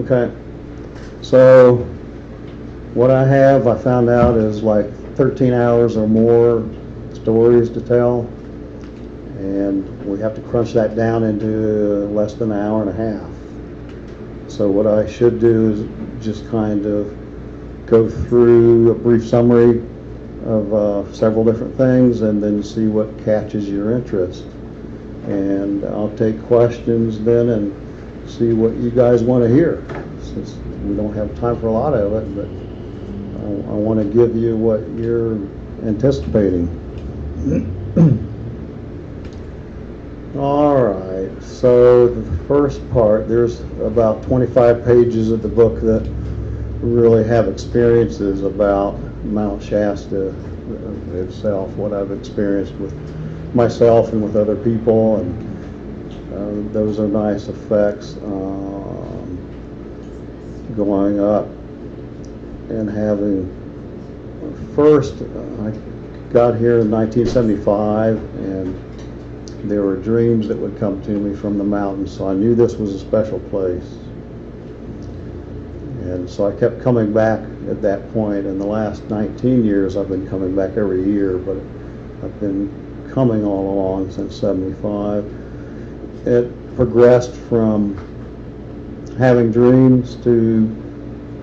Okay, so what I found out is like 13 hours or more stories to tell, and we have to crunch that down into less than an hour and a half. So what I should do is just kind of go through a brief summary of several different things and then see what catches your interest. And I'll take questions then and see what you guys want to hear, since we don't have time for a lot of it, but I want to give you what you're anticipating. All right, so the first part, there's about 25 pages of the book that really have experiences about Mount Shasta itself, what I've experienced with myself and with other people, and those are nice effects. Going up and having, first I got here in 1975, and there were dreams that would come to me from the mountains, so I knew this was a special place. And so I kept coming back at that point. In the last 19 years I've been coming back every year, but I've been coming all along since 75. It progressed from having dreams to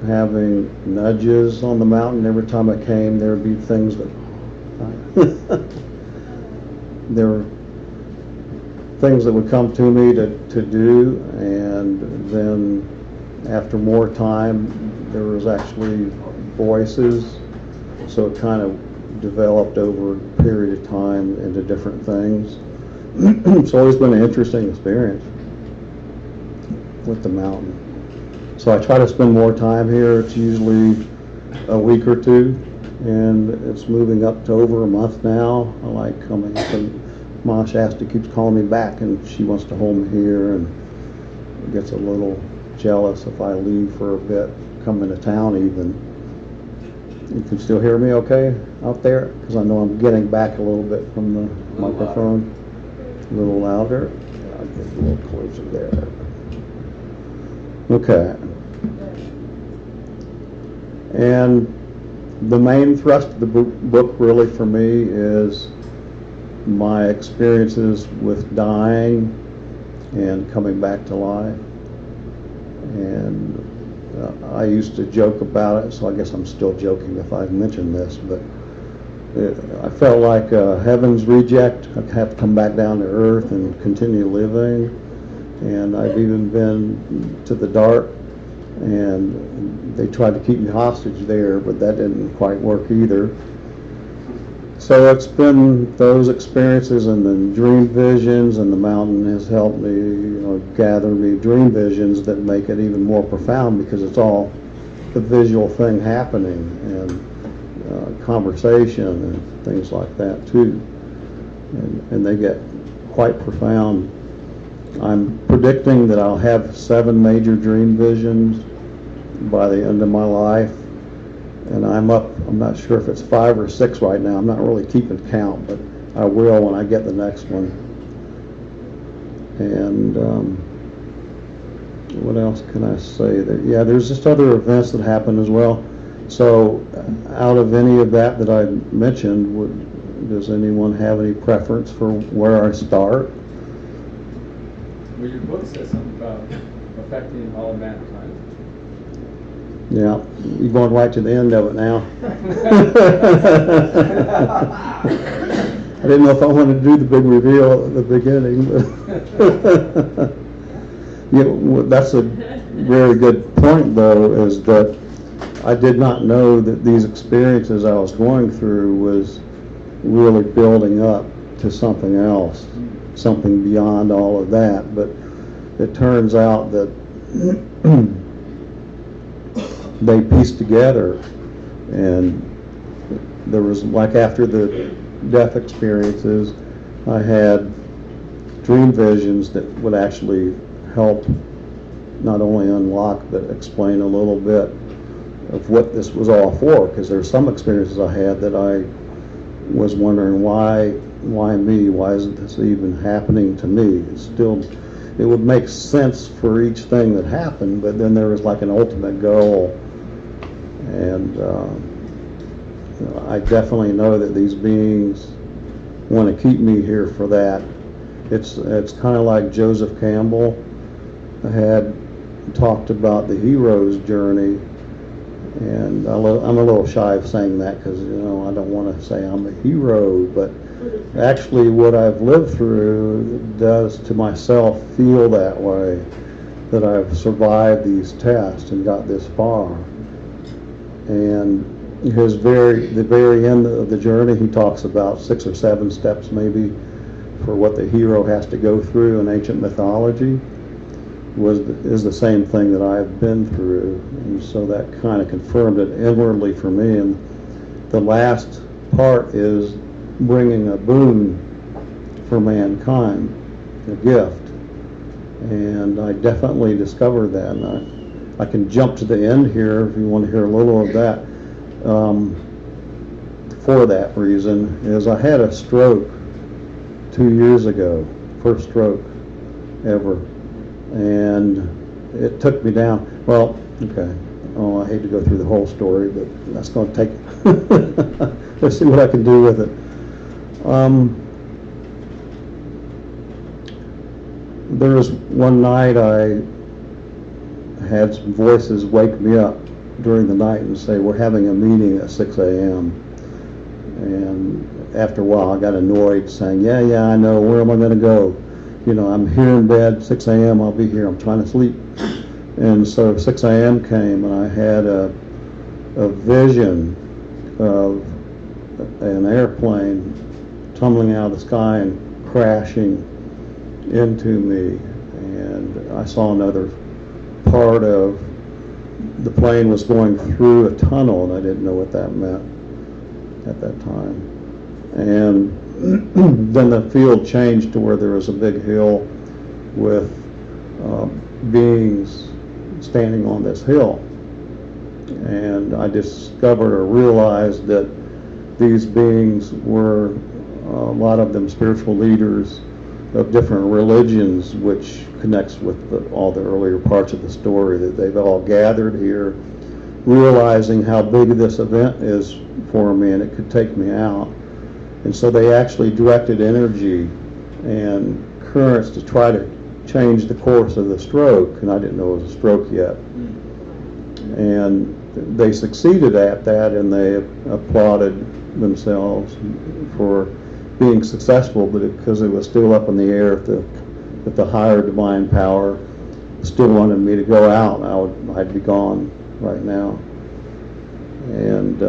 having nudges on the mountain. Every time I came, there would be things that there were things that would come to me to do, and then after more time there was actually voices, so it kind of developed over a period of time into different things. It's always been an interesting experience with the mountain. So I try to spend more time here. It's usually a week or two, and it's moving up to over a month now. I like coming up, and Ma Shasta keeps calling me back, and she wants to hold me here, and gets a little jealous if I leave for a bit, come into town even. You can still hear me okay out there? Because I know I'm getting back a little bit from the microphone. A little louder. I'll get a little closer there. Okay. And the main thrust of the book really for me is my experiences with dying and coming back to life. And I used to joke about it, so I guess I'm still joking if I mention this, but I felt like a heaven's reject. I'd have to come back down to earth and continue living. And I've even been to the dark, and they tried to keep me hostage there, but that didn't quite work either. So it's been those experiences and then dream visions, and the mountain has helped me, gather me dream visions that make it even more profound, because it's all the visual thing happening, and conversation and things like that too. And they get quite profound. I'm predicting that I'll have 7 major dream visions by the end of my life, and I'm not sure if it's 5 or 6 right now. I'm not really keeping count, but I will when I get the next one. And what else can I say? Yeah, there's just other events that happen as well. So out of any of that I mentioned, does anyone have any preference for where I start? Well, your book says something about affecting all of mankind. Yeah, you're going right to the end of it now. I didn't know if I wanted to do the big reveal at the beginning, but yeah, that's a very good point, though, is that I did not know that these experiences I was going through was really building up to something else, something beyond all of that. But it turns out that they pieced together, and there was, like, after the death experiences, I had dream visions that would actually help not only unlock but explain a little bit of what this was all for, because there's some experiences I had that I was wondering why me? Why isn't this even happening to me? It's still it would make sense for each thing that happened, but then there was like an ultimate goal. And I definitely know that these beings want to keep me here for that. It's kind of like Joseph Campbell had talked about the hero's journey, and I'm a little shy of saying that because I don't want to say I'm a hero, but actually what I've lived through does to myself feel that way, that I've survived these tests and got this far. And the very end of the journey, he talks about 6 or 7 steps maybe for what the hero has to go through in ancient mythology. Is the same thing that I've been through, and so that kind of confirmed it inwardly for me. And the last part is bringing a boon for mankind, a gift, and I definitely discovered that. And I can jump to the end here if you want to hear a little of that. For that reason is I had a stroke 2 years ago, first stroke ever. And it took me down. Well, okay. Oh, I hate to go through the whole story, but that's going to take. Let's see what I can do with it. There was one night I had some voices wake me up during the night and say, "We're having a meeting at 6 a.m." And after a while, I got annoyed, saying, "Yeah, I know. Where am I going to go? I'm here in bed, 6 a.m., I'll be here, I'm trying to sleep." And so 6 a.m. came, and I had a vision of an airplane tumbling out of the sky and crashing into me. And I saw another part of the plane was going through a tunnel, and I didn't know what that meant at that time. And then the field changed to where there was a big hill with beings standing on this hill. And I discovered or realized that these beings were, a lot of them, spiritual leaders of different religions, which connects with all the earlier parts of the story, that they've all gathered here, realizing how big this event is for me and it could take me out. And so they actually directed energy and currents to try to change the course of the stroke, and I didn't know it was a stroke yet. And they succeeded at that, and they applauded themselves for being successful, but because it was still up in the air, if the higher divine power still wanted me to go out, I'd be gone right now. And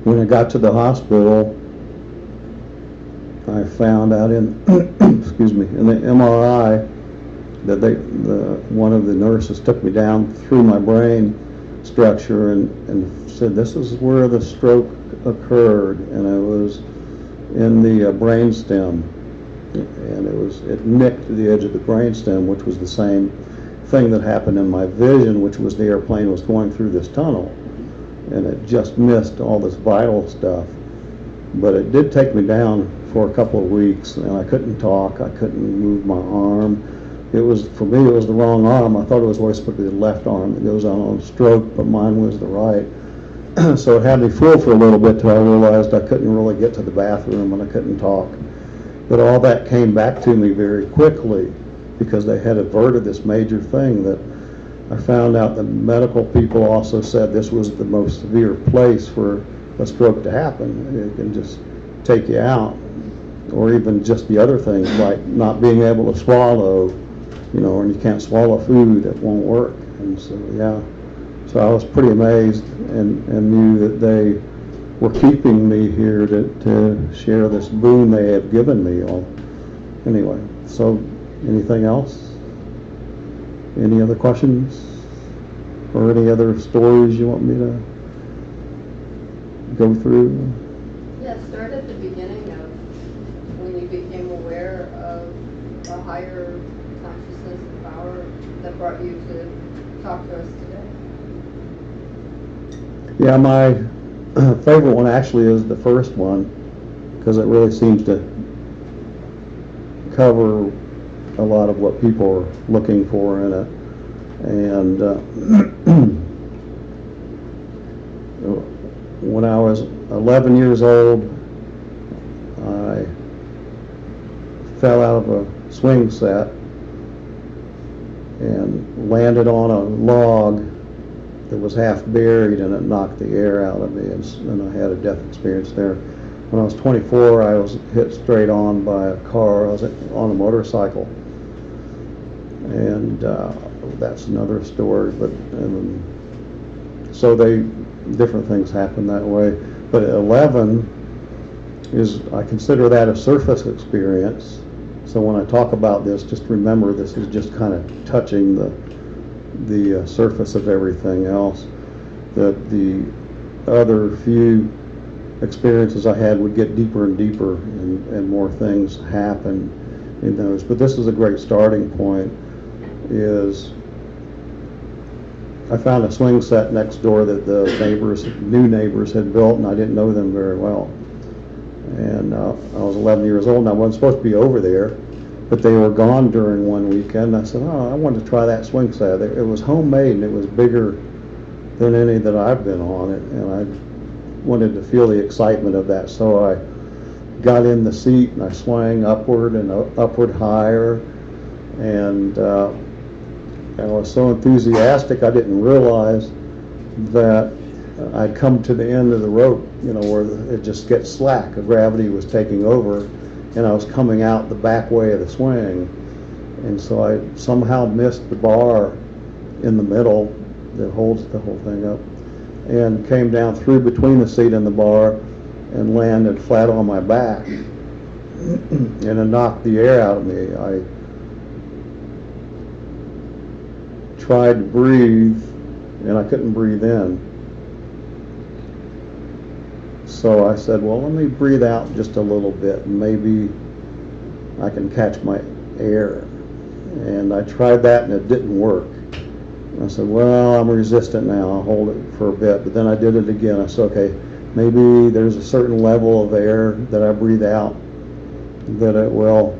when I got to the hospital, I found out in in the MRI that one of the nurses took me down through my brain structure and said, "This is where the stroke occurred," and I was in the brain stem, and it nicked the edge of the brain stem, which was the same thing that happened in my vision, which was the airplane was going through this tunnel, and it just missed all this vital stuff. But it did take me down for a couple of weeks, and I couldn't talk, I couldn't move my arm. For me, it was the wrong arm. I thought it was always supposed to be the left arm that goes out on stroke, but mine was the right. So it had me fooled for a little bit till I realized I couldn't really get to the bathroom and I couldn't talk. But all that came back to me very quickly because they had averted this major thing that I found out that medical people also said this was the most severe place for a stroke to happen. It can just take you out, or even just the other things like not being able to swallow, and you can't swallow food, it won't work. And so, so I was pretty amazed and knew that they were keeping me here to share this boon they have given me. Anyway, so anything else? Any other questions? Or any other stories you want me to go through? Yeah, start at the beginning of when you became aware of a higher consciousness and power that brought you to talk to us today. Yeah, my favorite one actually is the first one, because it really seems to cover a lot of what people are looking for in it. And when I was 11 years old, I fell out of a swing set and landed on a log that was half buried, and it knocked the air out of me, and I had a death experience there. When I was 24, I was hit straight on by a car. I was on a motorcycle, and that's another story. But so different things happen that way. But at 11 I consider that a surface experience. So when I talk about this, just remember this is just kind of touching the surface of everything else. That the other few experiences I had would get deeper and deeper, and more things happen in those. But this is a great starting point. Is I found a swing set next door that the new neighbors had built, and I didn't know them very well. And I was 11 years old, and I wasn't supposed to be over there, but they were gone during one weekend. I said, oh, I wanted to try that swing set. It was homemade, and it was bigger than any that I've been on it, and I wanted to feel the excitement of that. So I got in the seat, and I swung upward and upward higher, and I was so enthusiastic I didn't realize that I'd come to the end of the rope, where it just gets slack. Gravity was taking over, and I was coming out the back way of the swing. And so I somehow missed the bar in the middle that holds the whole thing up, and came down through between the seat and the bar and landed flat on my back. And it knocked the air out of me. I tried to breathe, and I couldn't breathe in. So I said, well, let me breathe out just a little bit, and maybe I can catch my air. And I tried that, and it didn't work. I said, well, I'm resistant now. I'll hold it for a bit. But then I did it again. I said, okay, maybe there's a certain level of air that I breathe out that it will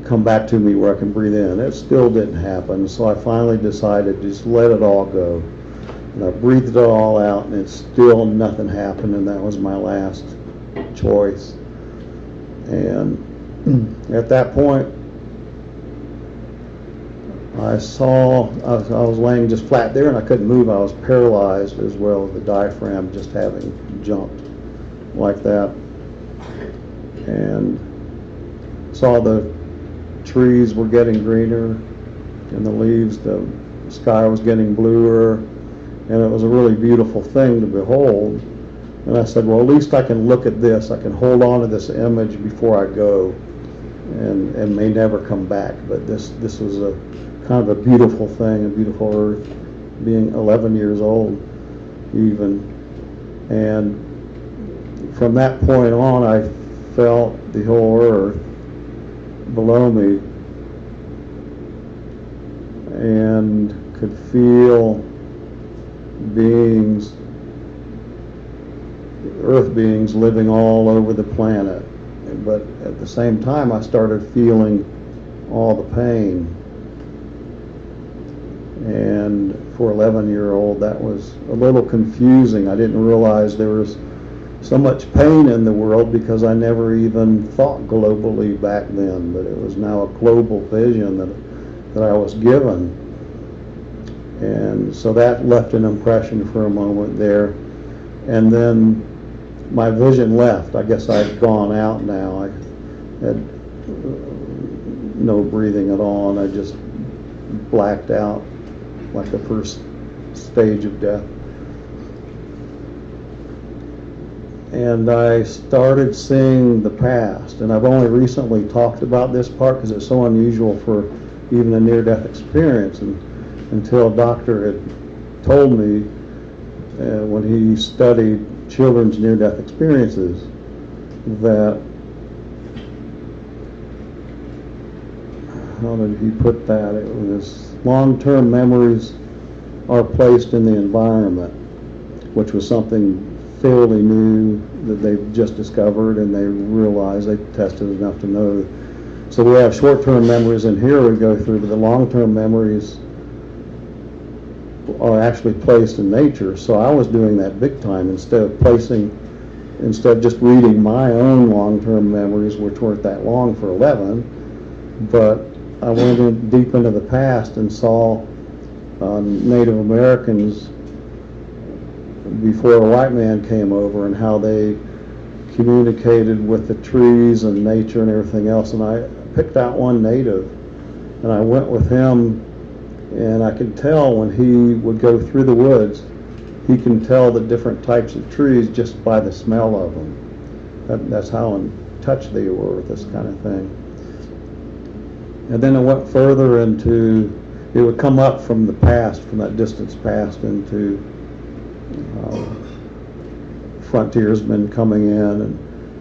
come back to me where I can breathe in. It still didn't happen. So I finally decided to just let it all go. And I breathed it all out, and still nothing happened, and that was my last choice. And at that point, I was laying just flat there, and I couldn't move. I was paralyzed, as well as the diaphragm just having jumped like that. And saw the trees were getting greener, and the leaves, the sky was getting bluer, and it was a really beautiful thing to behold. And I said, well, at least I can look at this. I can hold on to this image before I go, and may never come back. But this was a kind of a beautiful thing, a beautiful earth, being 11 years old even. And from that point on, I felt the whole earth below me, and could feel earth beings living all over the planet. But at the same time, I started feeling all the pain. And for 11-year-old, that was a little confusing. I didn't realize there was so much pain in the world, because I never even thought globally back then. But it was now a global vision that I was given. And so that left an impression for a moment there. And then my vision left. I guess I'd gone out now. I had no breathing at all, and I just blacked out like the first stage of death. And I started seeing the past. And I've only recently talked about this part because it's so unusual for even a near-death experience. And until a doctor had told me when he studied children's near-death experiences that, how did he put that? It was long-term memories are placed in the environment, which was something fairly new that they've just discovered, and they realize they tested enough to know. So we have short-term memories in here we go through, but the long-term memories are actually placed in nature. So I was doing that big time instead of just reading my own long-term memories, which weren't that long for 11, but I went in deep into the past and saw Native Americans before a white man came over and how they communicated with the trees and nature and everything else. And I picked out one native and I went with him, and I could tell when he would go through the woods, he can tell the different types of trees just by the smell of them. That's how in touch they were with this kind of thing. And then it went further into, it would come up from the past, from that distance past, into frontiersmen coming in,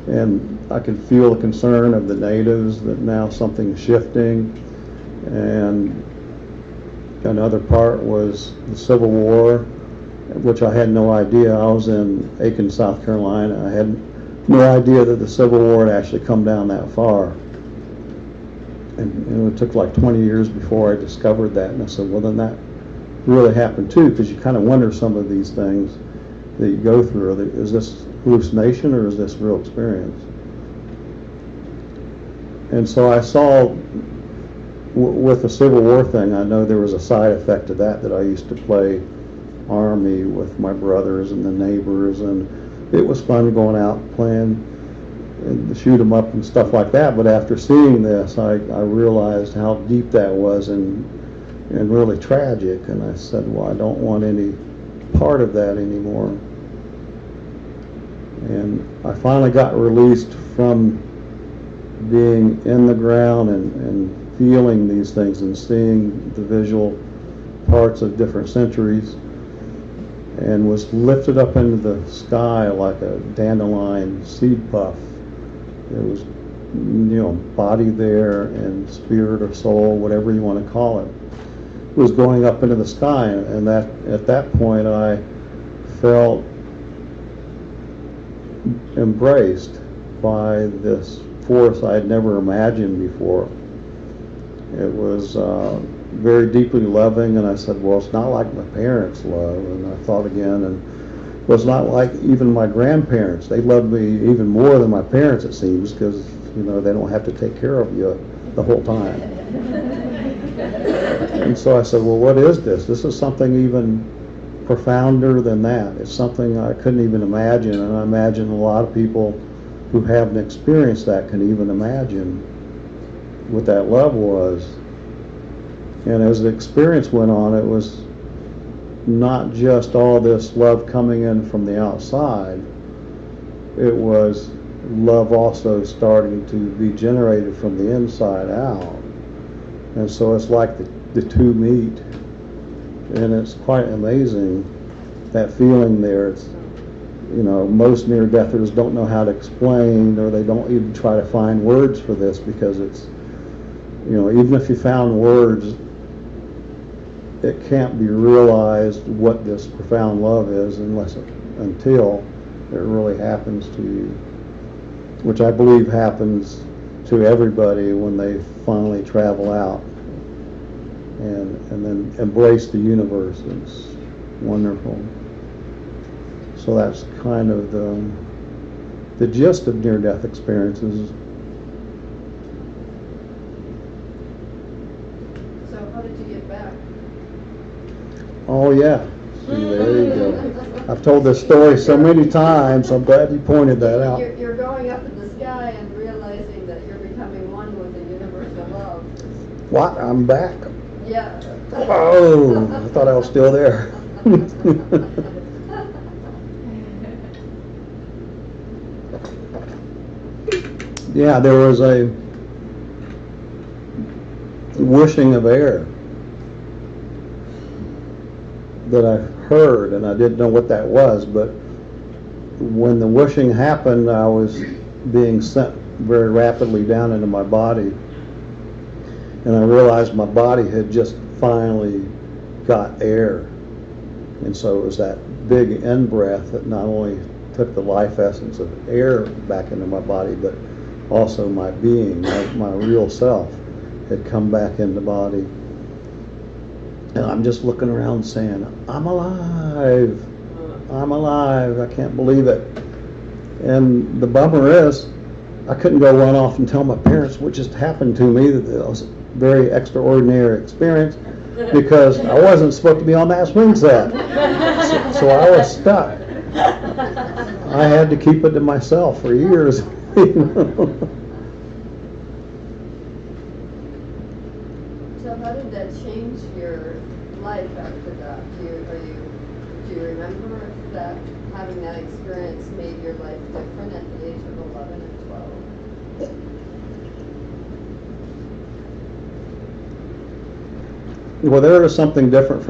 and I could feel the concern of the natives that now something's shifting. And another part was the Civil War, which I had no idea. I was in Aiken, South Carolina. I had no idea that the Civil War had actually come down that far. And it took like 20 years before I discovered that. And I said, well, then that really happened too, because you kind of wonder some of these things that you go through. Is this hallucination or is this real experience? And so I saw, with the Civil War thing, I know there was a side effect to that I used to play Army with my brothers and the neighbors, and it was fun going out playing and shoot 'em up and stuff like that. But after seeing this, I realized how deep that was and really tragic. And I said, well, I don't want any part of that anymore. And I finally got released from being in the ground and feeling these things and seeing the visual parts of different centuries, and was lifted up into the sky like a dandelion seed puff. There was, body there, and spirit or soul, whatever you want to call it, was going up into the sky. And that at that point I felt embraced by this force I had never imagined before. It was very deeply loving, and I said, well, it's not like my parents' love. And I thought again, and it was not like even my grandparents. They loved me even more than my parents, it seems, because they don't have to take care of you the whole time. And so I said, well, what is this? This is something even profounder than that. It's something I couldn't even imagine, and I imagine a lot of people who haven't experienced that can even imagine what that love was. And as the experience went on, it was not just all this love coming in from the outside. It was love also starting to be generated from the inside out. And so it's like the two meet. And it's quite amazing, that feeling there. It's, most near-deathers don't know how to explain, or they don't even try to find words for this, because it's, even if you found words, it can't be realized what this profound love is until it really happens to you, which I believe happens to everybody when they finally travel out and then embrace the universe. It's wonderful. So that's kind of the gist of near-death experiences. So how did you get back? Oh yeah, see, there you go. I've told this story so many times. I'm glad you pointed that out. You're going up in the sky and realizing that you're becoming one with the universal love. What? I'm back. Yeah. Oh, I thought I was still there. Yeah, there was a whooshing of air that I heard, and I didn't know what that was, but when the whooshing happened, I was being sent very rapidly down into my body, and I realized my body had just finally got air. And so it was that big in-breath that not only took the life essence of air back into my body, but also my being, my real self had come back in the body. And I'm just looking around saying, I'm alive. I'm alive. I can't believe it. And the bummer is, I couldn't go run off and tell my parents what just happened to me, that it was a very extraordinary experience, because I wasn't supposed to be on that swing set. So I was stuck. I had to keep it to myself for years. So how did that change your life after that? Do you remember if that having that experience made your life different at the age of 11 and 12? Well, there is something different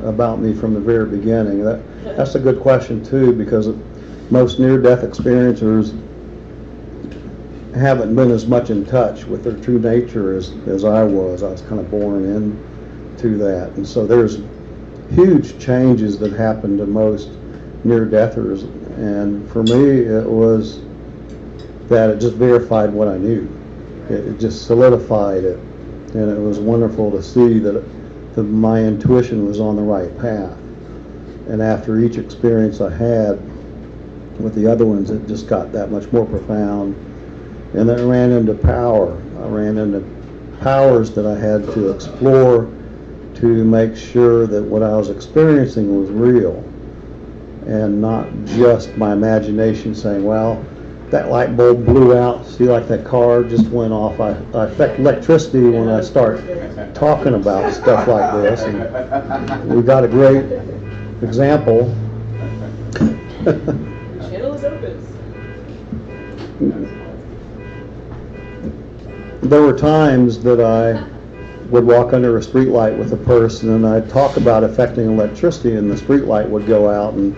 about me from the very beginning. That's a good question too, because most near-death experiencers haven't been as much in touch with their true nature as I was. I was kind of born into that, and so there's huge changes that happen to most near-deathers, and for me it was that it just verified what I knew. It just solidified it, and it was wonderful to see that my intuition was on the right path. And after each experience I had with the other ones, it just got that much more profound. And then I ran into power. I ran into powers that I had to explore to make sure that what I was experiencing was real, and not just my imagination saying, well, that light bulb blew out, see, like that car just went off. I affect electricity when I start talking about stuff like this. And we got a great example. Channel is open. There were times that I would walk under a street light with a person, and I'd talk about affecting electricity, and the street light would go out, and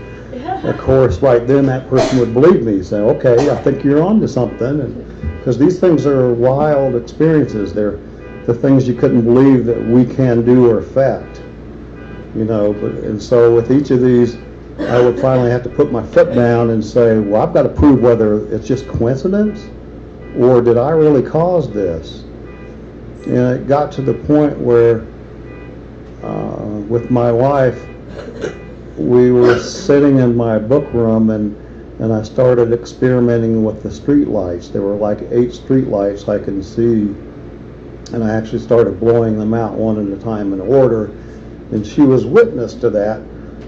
of course right then that person would believe me, say, okay, I think you're onto something, because these things are wild experiences. They're the things you couldn't believe that we can do or affect, and so with each of these I would finally have to put my foot down and say, well, I've got to prove whether it's just coincidence or did I really cause this. And it got to the point where with my wife, we were sitting in my book room, and I started experimenting with the street lights. There were like 8 street lights I can see, and I actually started blowing them out one at a time in order, and she was witness to that.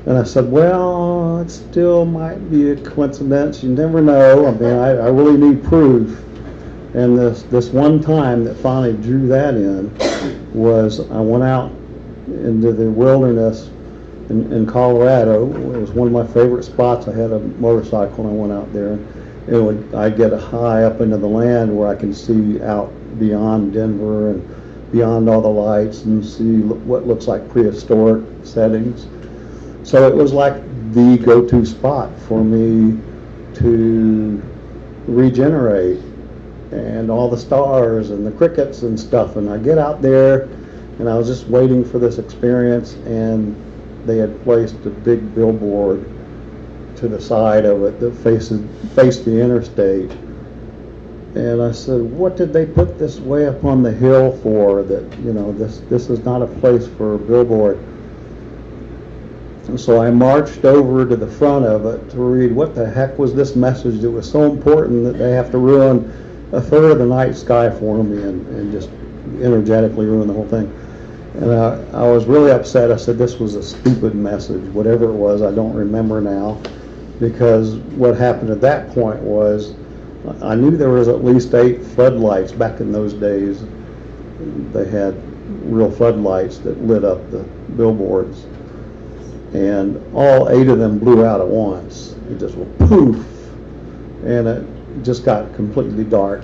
And I said, well, it still might be a coincidence. You never know. I mean, I really need proof. And this one time that finally drew that in was I went out into the wilderness in Colorado. It was one of my favorite spots. I had a motorcycle and I went out there. And I'd get high up into the land where I can see out beyond Denver and beyond all the lights and see what looks like prehistoric settings. So it was like the go-to spot for me to regenerate, and all the stars and the crickets and stuff. And I get out there, and I was just waiting for this experience, and they had placed a big billboard to the side of it that faced the interstate. And I said, what did they put this way up on the hill for? That, this is not a place for a billboard. And so I marched over to the front of it to read what the heck was this message that was so important that they have to ruin a third of the night sky for me and just energetically ruin the whole thing. And I was really upset. I said, this was a stupid message. Whatever it was, I don't remember now, because what happened at that point was I knew there was at least 8 floodlights back in those days. They had real floodlights that lit up the billboards. And all 8 of them blew out at once. It just went poof, and it just got completely dark.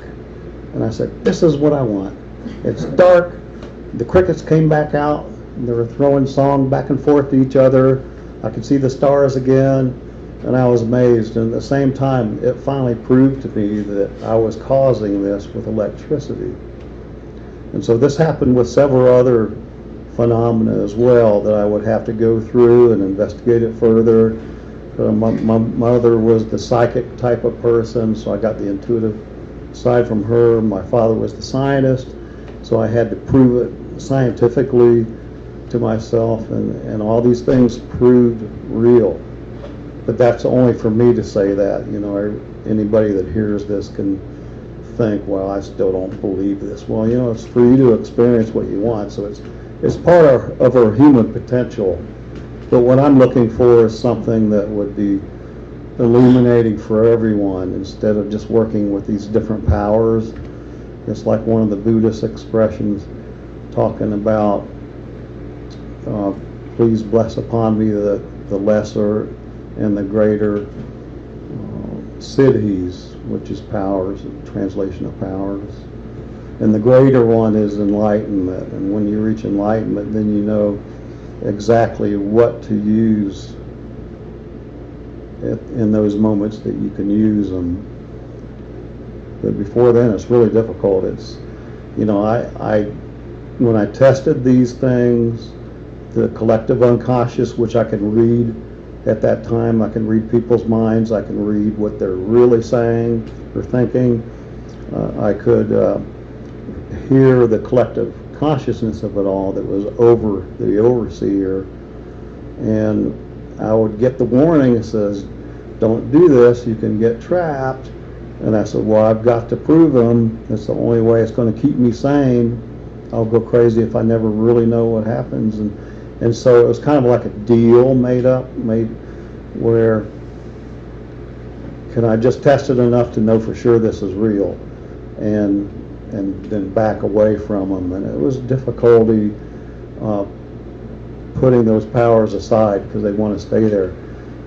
And I said, this is what I want. It's dark. The crickets came back out, and they were throwing song back and forth to each other. I could see the stars again, and I was amazed. And at the same time, it finally proved to me that I was causing this with electricity. And so this happened with several other phenomena as well that I would have to go through and investigate it further. My mother was the psychic type of person, so I got the intuitive side from her. My father was the scientist, so I had to prove it scientifically to myself, and all these things proved real. But that's only for me to say that. You know, anybody that hears this can think, well, I still don't believe this. Well, you know, it's for you to experience what you want, so it's part of our human potential. But what I'm looking for is something that would be illuminating for everyone instead of just working with these different powers. It's like one of the Buddhist expressions talking about, please bless upon me the lesser and the greater siddhis, which is powers, translation of powers. And the greater one is enlightenment. And when you reach enlightenment, then you know exactly what to use in those moments that you can use them. But before then, it's really difficult. It's, you know, when I tested these things, the collective unconscious, which I can read at that time, I can read people's minds, I can read what they're really saying or thinking. I could hear the collective consciousness of it all that was over the overseer, and I would get the warning that says, don't do this, you can get trapped. And I said, well, I've got to prove them. That's the only way it's going to keep me sane. I'll go crazy if I never really know what happens. And so it was kind of like a deal made where, can I just test it enough to know for sure this is real, and then back away from them. And it was difficulty putting those powers aside because they want to stay there.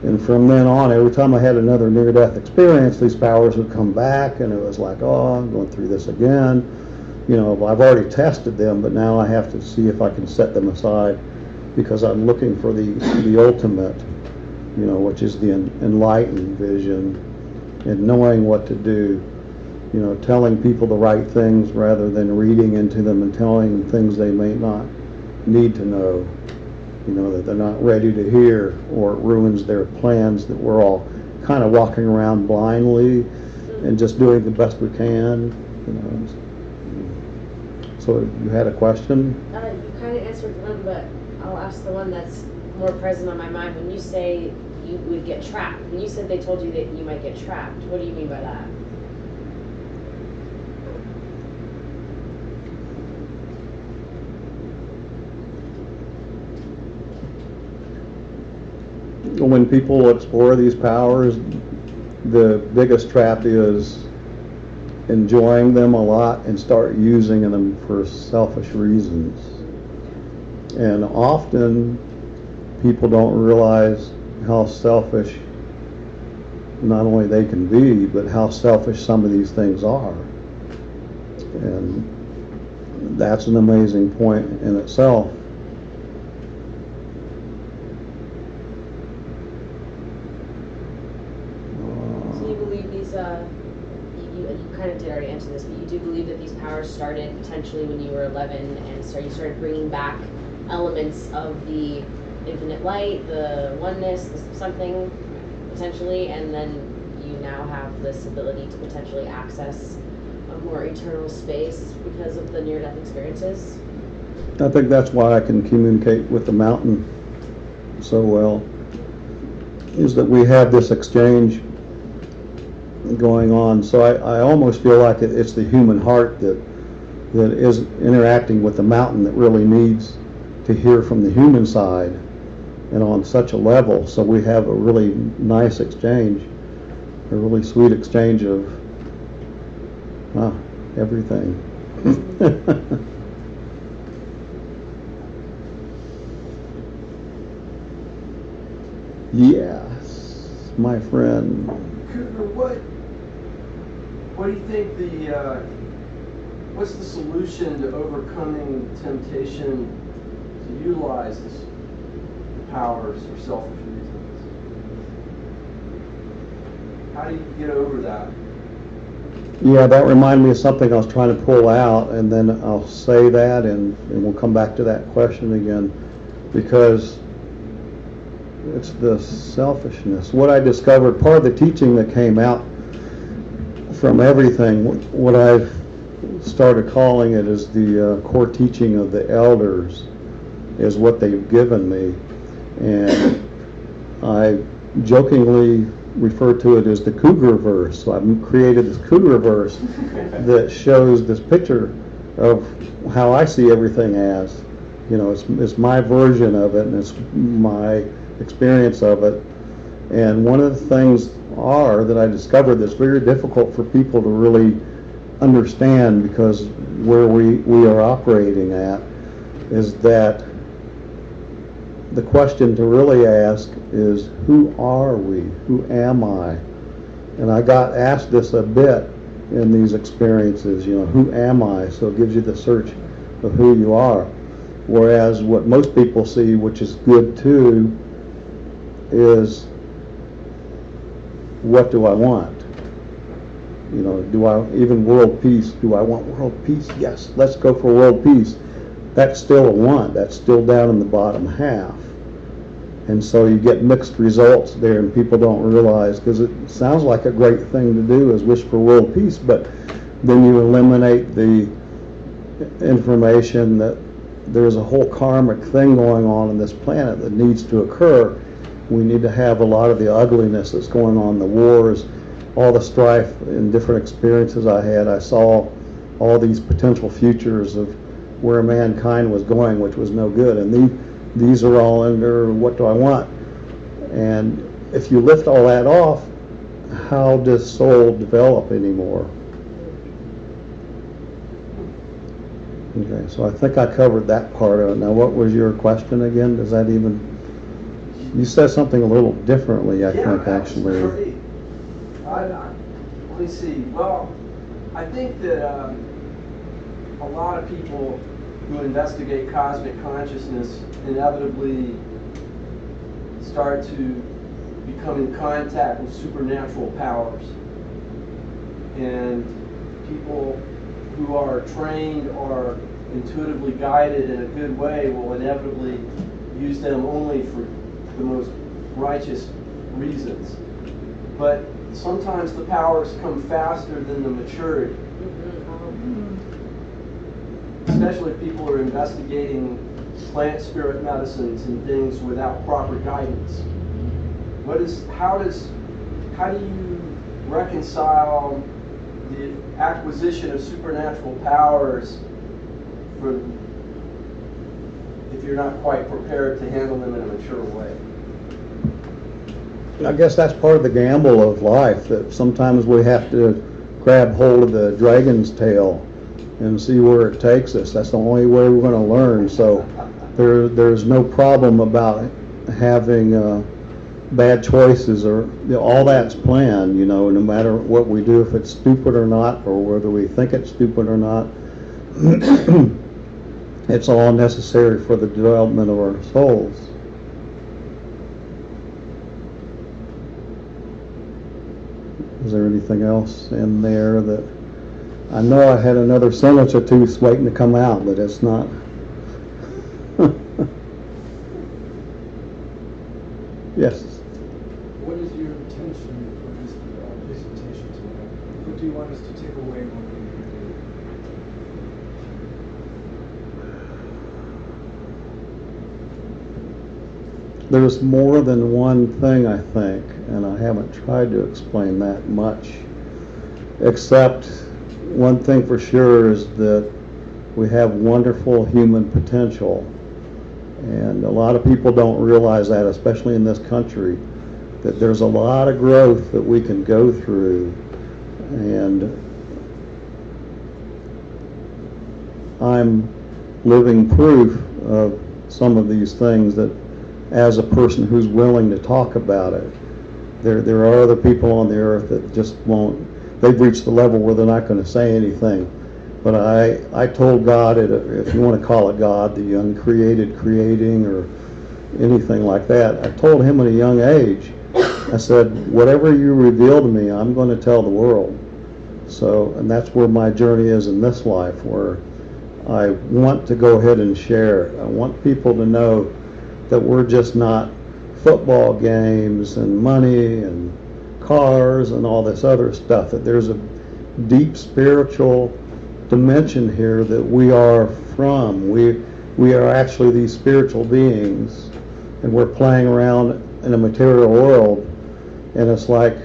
And from then on, every time I had another near-death experience, these powers would come back, and it was like, oh, I'm going through this again. You know, I've already tested them, but now I have to see if I can set them aside, because I'm looking for the ultimate, you know, which is the enlightened vision, and knowing what to do. You know, telling people the right things rather than reading into them and telling them things they may not need to know. You know, that they're not ready to hear, or it ruins their plans, that we're all kind of walking around blindly and just doing the best we can, you know. So you had a question? You kind of answered one, but I'll ask the one that's more present on my mind. When you say you would get trapped, when you said they told you that you might get trapped, what do you mean by that? When people explore these powers, the biggest trap is enjoying them a lot and start using them for selfish reasons. And often people don't realize how selfish not only they can be, but how selfish some of these things are. And that's an amazing point in itself. You kind of did already answer this, but you do believe that these powers started potentially when you were 11, and so you started bringing back elements of the infinite light, the oneness, the something, potentially, and then you now have this ability to potentially access a more eternal space because of the near-death experiences? I think that's why I can communicate with the mountain so well, is that we have this exchange going on. So I almost feel like it's the human heart that is interacting with the mountain that really needs to hear from the human side, and on such a level. So we have a really nice exchange, a really sweet exchange of everything. Yes, my friend. Cougar, what do you think what's the solution to overcoming temptation to utilize the powers for selfish reasons? How do you get over that? Yeah, that reminded me of something I was trying to pull out, and then I'll say that, and we'll come back to that question again, because it's the selfishness. What I discovered, part of the teaching that came out from everything, what I've started calling it is the core teaching of the elders, is what they've given me. And I jokingly refer to it as the Cougar verse. So I've created this Cougar verse that shows this picture of how I see everything as. You know, it's my version of it, and it's my experience of it. And one of the things that I discovered that's very difficult for people to really understand, because where we are operating at is that the question to really ask is, who are we? Who am I? And I got asked this a bit in these experiences, you know, who am I? So it gives you the search of who you are. Whereas what most people see, which is good too, is, what do I want? You know, even world peace, do I want world peace? Yes, let's go for world peace. That's still a want. That's still down in the bottom half. And so you get mixed results there, and people don't realize, because it sounds like a great thing to do is wish for world peace, but then you eliminate the information that there's a whole karmic thing going on this planet that needs to occur. We need to have a lot of the ugliness that's going on, the wars, all the strife. In different experiences I had, I saw all these potential futures of where mankind was going, which was no good. And these are all under, what do I want? And if you lift all that off, how does soul develop anymore? Okay, so I think I covered that part of it. Now, what was your question again? Does that even... You said something a little differently, I think, actually. Great. Let me see. Well, I think that a lot of people who investigate cosmic consciousness inevitably start to become in contact with supernatural powers. And people who are trained or intuitively guided in a good way will inevitably use them only for the most righteous reasons. But sometimes the powers come faster than the maturity. Especially if people are investigating plant spirit medicines and things without proper guidance. How do you reconcile the acquisition of supernatural powers if you're not quite prepared to handle them in a mature way? I guess that's part of the gamble of life, that sometimes we have to grab hold of the dragon's tail and see where it takes us. That's the only way we're going to learn. So there's no problem about having bad choices, or all that's planned, no matter what we do, if it's stupid or not, or whether we think it's stupid or not. It's all necessary for the development of our souls. Is there anything else in there that... I know I had another sentence or two waiting to come out, but it's not. Yes? What is your intention for this presentation tonight? What do you want us to take away when we leave? There's more than one thing, I think, and I haven't tried to explain that much, except one thing for sure is that we have wonderful human potential, and a lot of people don't realize that, especially in this country, that there's a lot of growth that we can go through. And I'm living proof of some of these things, that as a person who's willing to talk about it. There are other people on the earth that just won't. They've reached the level where they're not going to say anything. But I told God, if you want to call it God, the uncreated creating or anything like that, I told him at a young age, I said, whatever you reveal to me, I'm going to tell the world. So, and that's where my journey is in this life, where I want to go ahead and share. I want people to know that we're just not football games and money and cars and all this other stuff, that there's a deep spiritual dimension here that we are from. We are actually these spiritual beings, and we're playing around in a material world, and it's like,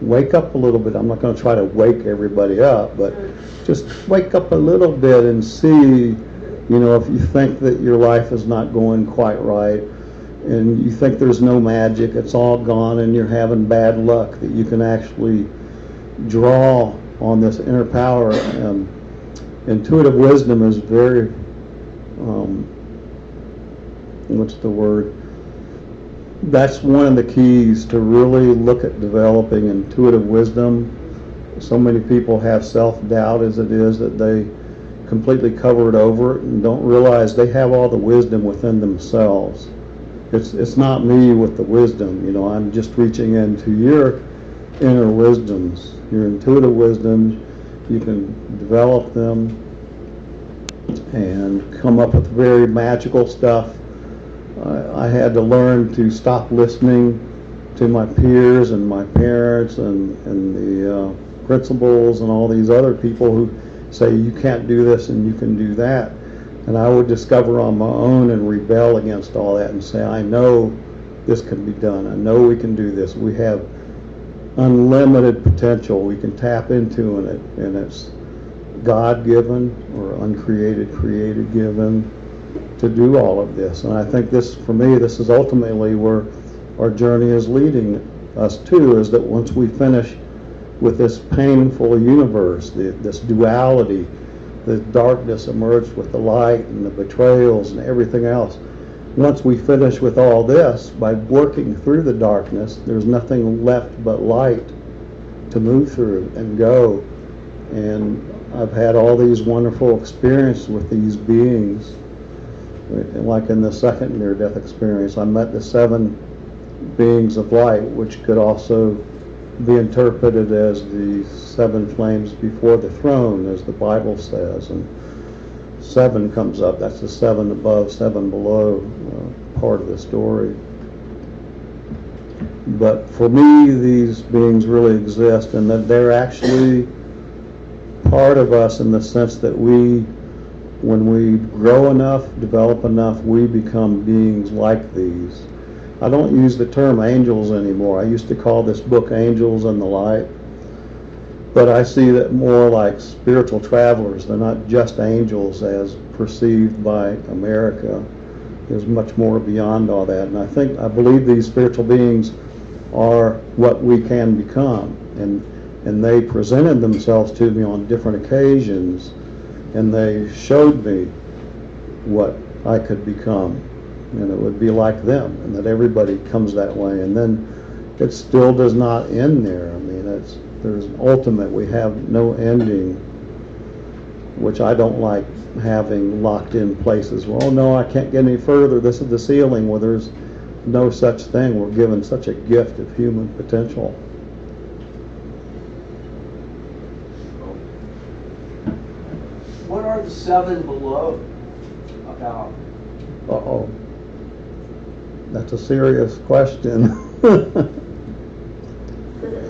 wake up a little bit. I'm not going to try to wake everybody up, but just wake up a little bit and see, if you think that your life is not going quite right, and you think there's no magic, it's all gone, and you're having bad luck, that you can actually draw on this inner power. Intuitive wisdom is very, what's the word? That's one of the keys to really look at developing intuitive wisdom. So many people have self-doubt as it is, that they completely cover it over and don't realize they have all the wisdom within themselves. It's not me with the wisdom, I'm just reaching into your inner wisdoms, your intuitive wisdoms. You can develop them and come up with very magical stuff. I had to learn to stop listening to my peers and my parents and the principals and all these other people who say you can't do this and you can do that. And I would discover on my own and rebel against all that and say, I know this can be done. I know we can do this. We have unlimited potential we can tap into in it, and it's God-given or uncreated, created-given to do all of this. And I think this, for me, this is ultimately where our journey is leading us to, is that once we finish with this painful universe, this duality, the darkness emerged with the light and the betrayals and everything else. Once we finish with all this, by working through the darkness, there's nothing left but light to move through and go. And I've had all these wonderful experiences with these beings. Like in the second near-death experience, I met the 7 beings of light, which could also be interpreted as the 7 flames before the throne, as the Bible says. And 7 comes up, that's the 7 above, 7 below part of the story. But for me, these beings really exist, and that they're actually part of us in the sense that when we grow enough, develop enough, we become beings like these. I don't use the term angels anymore. I used to call this book Angels in the Light. But I see that more like spiritual travelers. They're not just angels as perceived by America. There's much more beyond all that. And I believe these spiritual beings are what we can become. And they presented themselves to me on different occasions, and they showed me what I could become. And it would be like them, and that everybody comes that way. And then it still does not end there. I mean, there's an ultimate. We have no ending, which I don't like having locked in places. Well, no, I can't get any further. This is the ceiling. Well, there's no such thing. We're given such a gift of human potential. What are the 7 below about? Uh-oh. That's a serious question.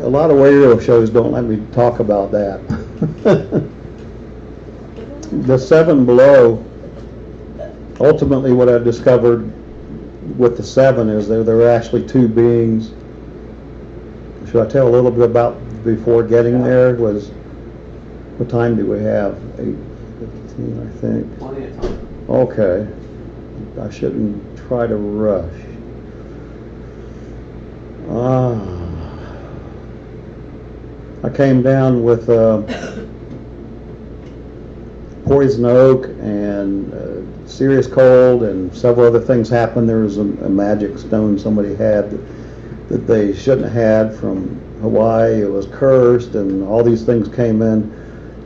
A lot of radio shows don't let me talk about that. The 7 below, ultimately what I discovered with the 7 is there were actually 2 beings. Should I tell a little bit about before getting there? What time do we have? 8:15, I think. Plenty of time. Okay. I shouldn't try to rush. I came down with poison oak and serious cold, and several other things happened. There was a magic stone somebody had that they shouldn't have had from Hawaii. It was cursed, and all these things came in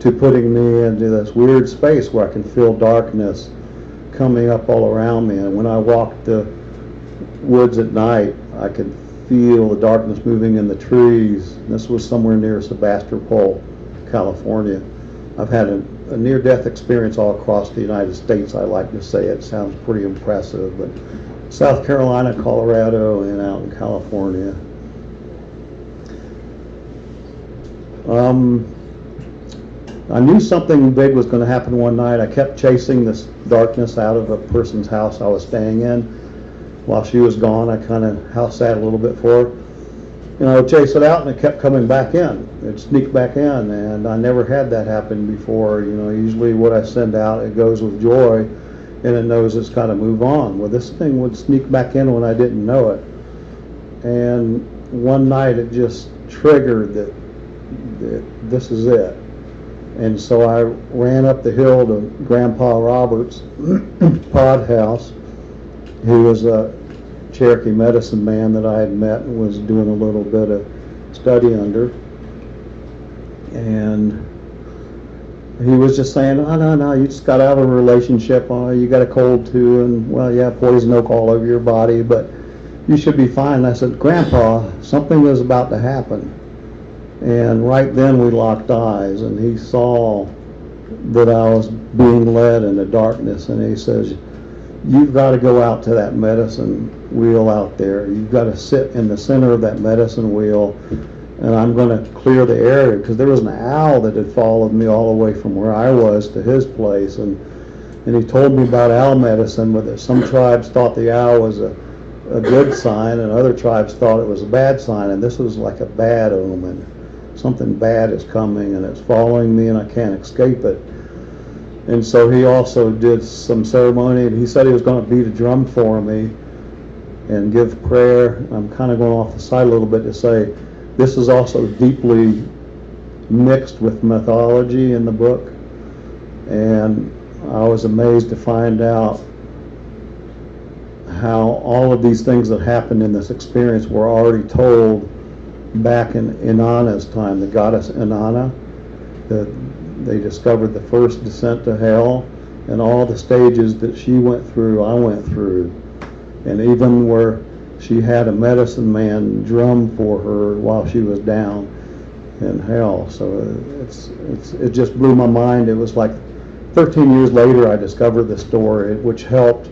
to putting me into this weird space where I can feel darkness coming up all around me. And when I walked the woods at night, I could feel the darkness moving in the trees. This was somewhere near Sebastopol, California. I've had a near-death experience all across the United States. I like to say it sounds pretty impressive, but South Carolina, Colorado, and out in California. I knew something big was going to happen one night. I kept chasing this darkness out of a person's house I was staying in. While she was gone, I kind of house sat a little bit for her. I would chase it out, and it kept coming back in. It'd sneak back in, and I never had that happen before. Usually what I send out, it goes with joy, and it knows it's got to move on. Well, this thing would sneak back in when I didn't know it. And one night it just triggered that this is it. And so I ran up the hill to Grandpa Robert's pod house. He was a Cherokee medicine man that I had met and was doing a little bit of study under. And he was just saying, no, you just got out of a relationship. You got a cold too, and well, yeah, poison oak all over your body, but you should be fine. And I said, Grandpa, something is about to happen. And right then we locked eyes, and he saw that I was being led into darkness, and he says, you've got to go out to that medicine wheel out there. You've got to sit in the center of that medicine wheel, and I'm going to clear the area, because there was an owl that had followed me all the way from where I was to his place, and he told me about owl medicine, but that some tribes thought the owl was a good sign, and other tribes thought it was a bad sign, and this was like a bad omen. Something bad is coming, and it's following me, and I can't escape it. And so he also did some ceremony, and he said he was going to beat a drum for me and give prayer. I'm kind of going off the side a little bit to say this is also deeply mixed with mythology in the book, and I was amazed to find out how all of these things that happened in this experience were already told back in Inanna's time, the goddess Inanna. They discovered the first descent to hell, and all the stages that she went through, I went through. And even where she had a medicine man drum for her while she was down in hell. So it just blew my mind. It was like 13 years later I discovered the story, which helped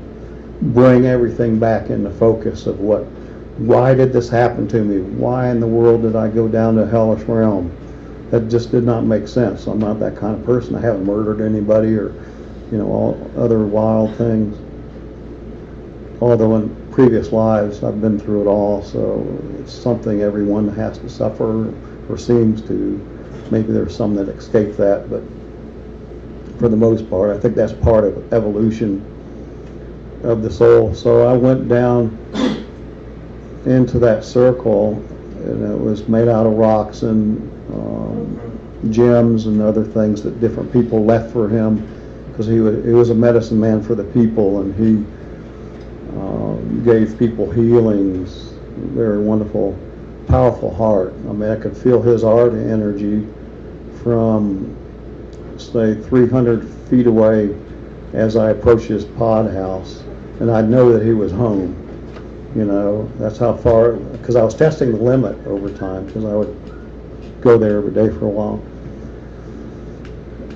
bring everything back into focus of why did this happen to me? Why in the world did I go down to hellish realm? That just did not make sense. I'm not that kind of person. I haven't murdered anybody or, all other wild things. Although in previous lives I've been through it all, so it's something everyone has to suffer or seems to. Maybe there's some that escape that, but for the most part, I think that's part of evolution of the soul. So I went down into that circle, and it was made out of rocks and gems and other things that different people left for him, because he was a medicine man for the people, and he gave people healings. Very wonderful, powerful heart. I mean, I could feel his art energy from, say, 300 feet away as I approached his pod house, and I'd know that he was home. That's how far, because I was testing the limit over time, because I would go there every day for a while.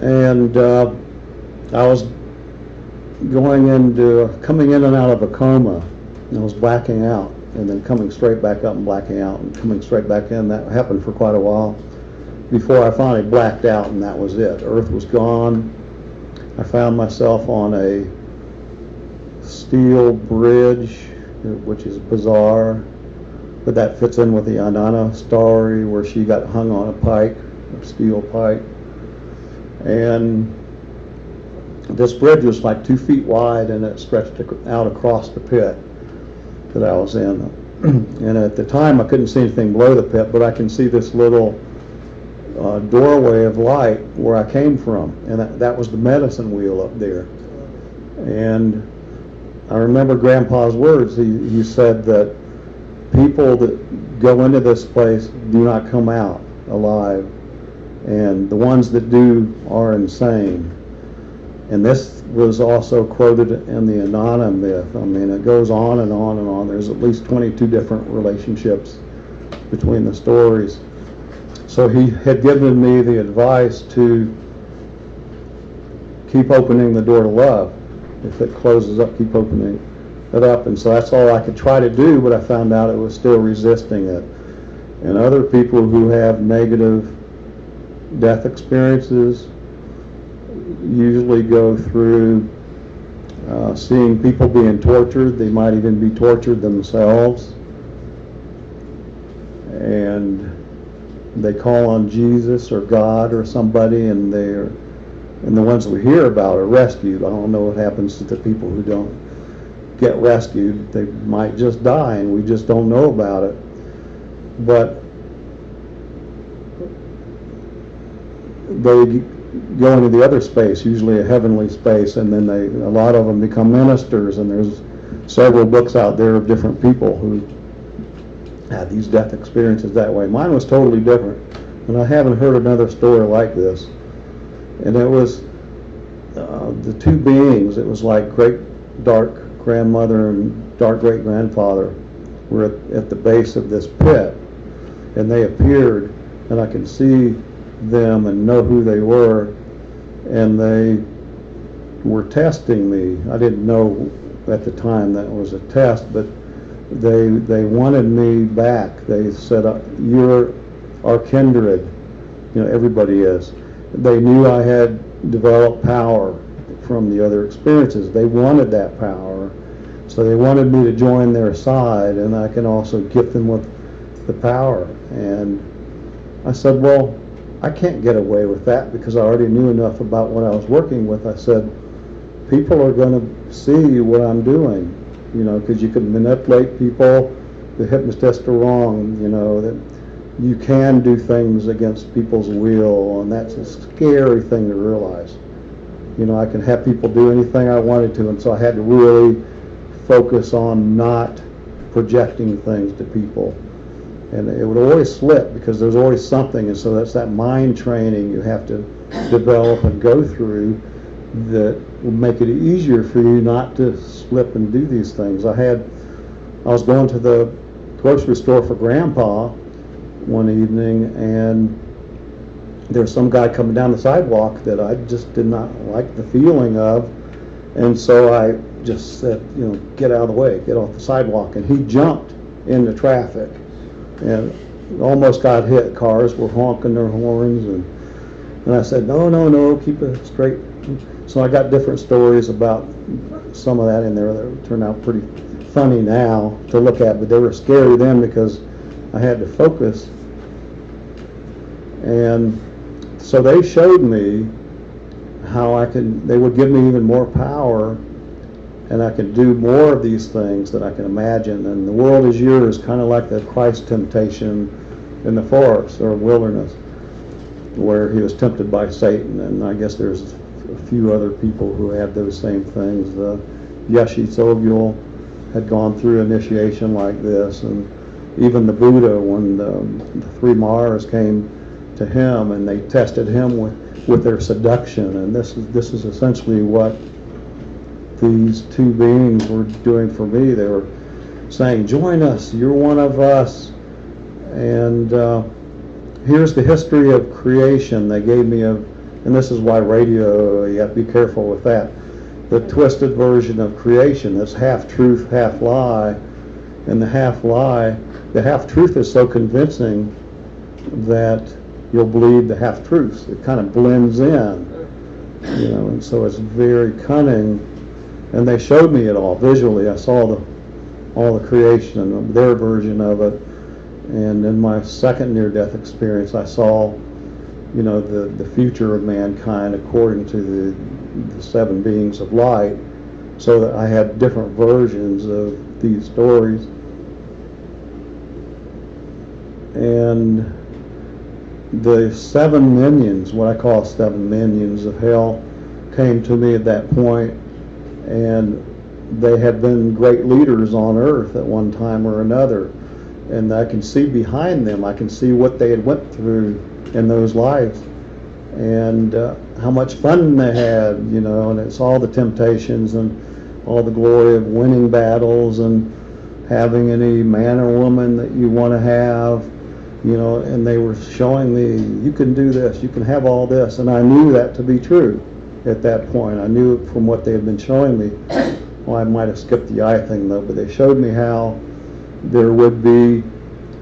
And I was coming in and out of a coma, and I was blacking out, and then coming straight back up and blacking out, and coming straight back in. That happened for quite a while before I finally blacked out, and that was it. Earth was gone. I found myself on a steel bridge, which is bizarre, but that fits in with the Inanna story where she got hung on a pike, a steel pike. And this bridge was like 2 feet wide, and it stretched out across the pit that I was in. And at the time I couldn't see anything below the pit, but I can see this little doorway of light where I came from, and that was the medicine wheel up there. And I remember Grandpa's words. He said that people that go into this place do not come out alive, and the ones that do are insane. And this was also quoted in the Inanna myth. I mean, it goes on and on and on. There's at least 22 different relationships between the stories. So he had given me the advice to keep opening the door to love. If it closes up, keep opening it up, and so that's all I could try to do, but I found out it was still resisting it. And other people who have negative death experiences usually go through seeing people being tortured. They might even be tortured themselves, and they call on Jesus or God or somebody, and the ones we hear about are rescued. I don't know what happens to the people who don't get rescued. They might just die, and we just don't know about it. But they go into the other space, usually a heavenly space, and then a lot of them become ministers, and there's several books out there of different people who had these death experiences that way. Mine was totally different, and I haven't heard another story like this. And it was the two beings, it was like great dark grandmother and dark great grandfather were at the base of this pit, and they appeared, and I could see them and know who they were, and they were testing me. I didn't know at the time that was a test, but they wanted me back. They said, you're our kindred. You know, everybody is. They knew I had developed power from the other experiences. They wanted that power, so they wanted me to join their side, and I can also gift them with the power. And I said, well, I can't get away with that because I already knew enough about what I was working with. I said, people are going to see what I'm doing, you know, because you can manipulate people. The hypnotists are wrong, you know, that you can do things against people's will, and that's a scary thing to realize. You know, I can have people do anything I wanted to, and so I had to really focus on not projecting things to people. And it would always slip because there's always something, and so that's that mind training you have to develop and go through that will make it easier for you not to slip and do these things. I was going to the grocery store for Grandpa one evening, and there was some guy coming down the sidewalk that I just did not like the feeling of, and so I just said, you know, get out of the way, get off the sidewalk, and he jumped into traffic and almost got hit. Cars were honking their horns, and I said, no, keep it straight. So I got different stories about some of that in there that turned out pretty funny now to look at, but they were scary then because I had to focus. And so they showed me how they would give me even more power, and I could do more of these things that I can imagine. And the world is yours, kind of like the Christ temptation in the forest or wilderness, where he was tempted by Satan. And I guess there's a few other people who had those same things. Yeshi Tsogyal had gone through initiation like this, and even the Buddha, when the three Maras came to him and they tested him with their seduction. And this is essentially what these two beings were doing for me. They were saying, join us, you're one of us. And here's the history of creation. They gave me and this is why radio, you have to be careful with that, the twisted version of creation that's half truth, half lie. And the half truth is so convincing that you'll believe the half truths. It kind of blends in, you know, and so it's very cunning. And they showed me it all visually. I saw all the creation and their version of it. And in my second near-death experience, I saw, you know, the future of mankind according to the seven beings of light, so that I had different versions of these stories. And the seven minions, what I call seven minions of hell, came to me at that point, and they had been great leaders on earth at one time or another, and I can see behind them, I can see what they had went through in those lives, and how much fun they had, you know, and it's all the temptations and all the glory of winning battles and having any man or woman that you want to have, you know, and they were showing me, you can do this, you can have all this, and I knew that to be true at that point. I knew it from what they had been showing me. well, I might have skipped the eye thing though, but they showed me how there would be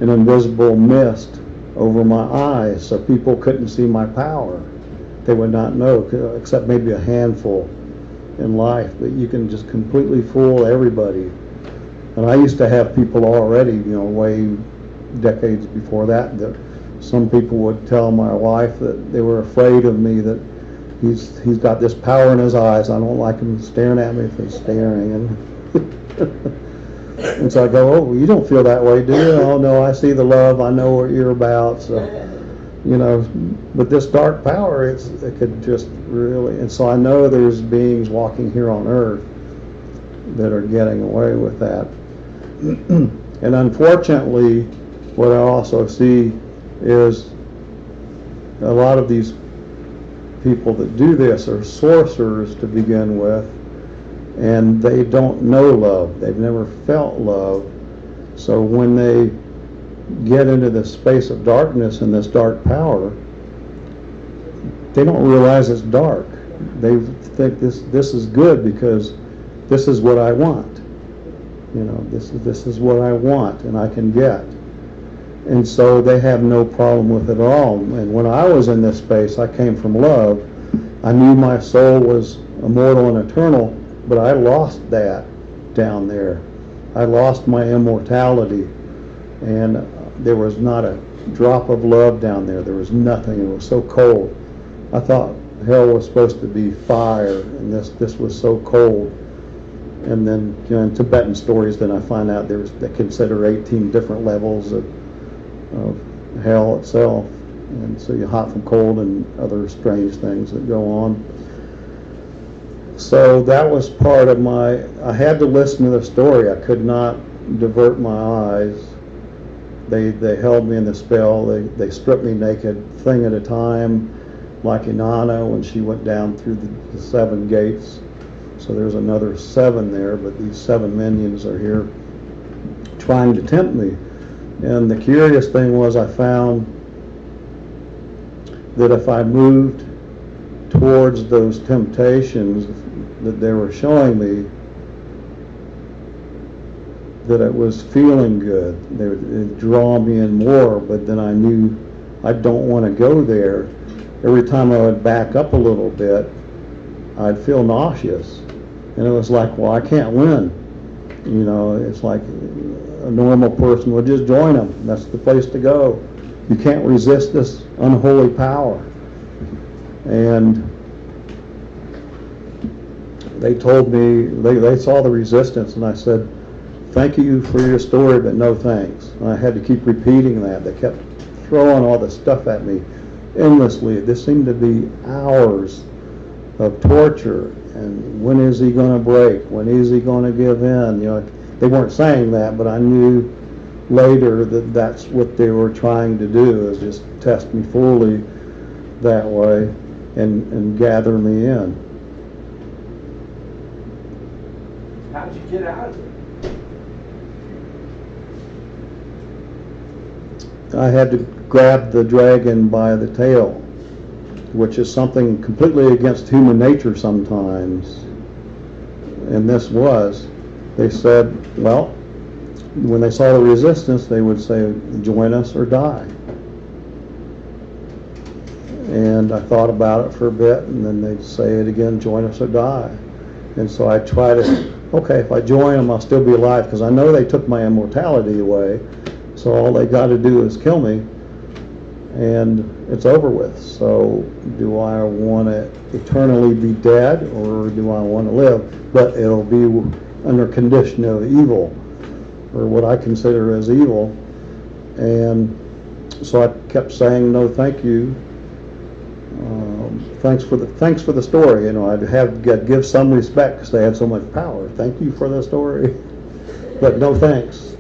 an invisible mist over my eyes so people couldn't see my power. They would not know, except maybe a handful in life, but you can just completely fool everybody. And I used to have people already, way decades before that some people would tell my wife that they were afraid of me, that he's got this power in his eyes. I don't like him staring at me if he's staring. And so I go, oh, you don't feel that way, do you? Oh, no, I see the love. I know what you're about. So, but this dark power, it could just really, and so I know there's beings walking here on Earth that are getting away with that. And unfortunately, what I also see is a lot of these people that do this are sorcerers to begin with, and they don't know love. They've never felt love. So when they get into this space of darkness and this dark power, they don't realize it's dark. They think this is good because this is what I want. This is what I want and I can get. And so they have no problem with it at all. And when I was in this space, I came from love. I knew my soul was immortal and eternal, but I lost that down there. I lost my immortality, and there was not a drop of love down there. There was nothing. It was so cold. I thought hell was supposed to be fire, and this was so cold. And then in Tibetan stories, then I find out they consider 18 different levels of hell itself, and so you're hot from cold and other strange things that go on. So that was part of I had to listen to the story. I could not divert my eyes. They held me in the spell. They stripped me naked, thing at a time, like Inanna when she went down through the 7 gates. So there's another 7 there, but these 7 minions are here trying to tempt me. And the curious thing was I found that if I moved towards those temptations that they were showing me, that it was feeling good. They would draw me in more, but then I knew I don't want to go there. Every time I would back up a little bit, I'd feel nauseous. And it was like, well, I can't win. It's like a normal person would just join them. That's the place to go. You can't resist this unholy power. And they told me, they saw the resistance, and I said, thank you for your story, but no thanks. And I had to keep repeating that. They kept throwing all this stuff at me endlessly. This seemed to be hours of torture. And when is he going to break? When is he going to give in? They weren't saying that, but I knew later that that's what they were trying to do, is just test me fully that way and gather me in. How did you get out of it? I had to grab the dragon by the tail, which is something completely against human nature sometimes. And this was, they said, well, when they saw the resistance, they would say, join us or die. And I thought about it for a bit, and then they'd say it again, join us or die. And so I try to, okay, if I join them, I'll still be alive, because I know they took my immortality away, so all they got to do is kill me, and it's over with. So do I want to eternally be dead, or do I want to live? But it'll be under condition of evil, or what I consider as evil. And so I kept saying, no, thank you. Thanks for the story. I'd give some respect because they had so much power. Thank you for the story, but no thanks.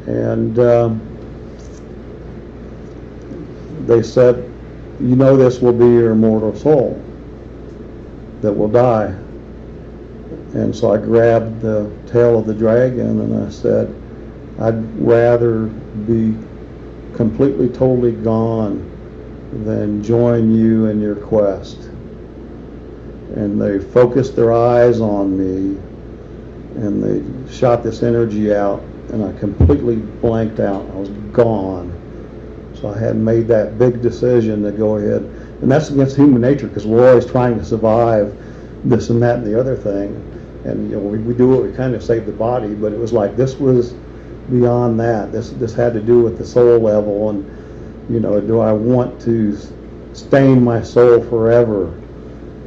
And they said, this will be your immortal soul that will die. And so I grabbed the tail of the dragon and I said, I'd rather be completely, totally gone than join you in your quest. And they focused their eyes on me, and they shot this energy out, and I completely blanked out. I was gone. So I had made that big decision to go ahead, and that's against human nature because we're always trying to survive this and that and the other thing, and we do it, we kind of save the body, but it was like this was beyond that. This had to do with the soul level, and do I want to stain my soul forever?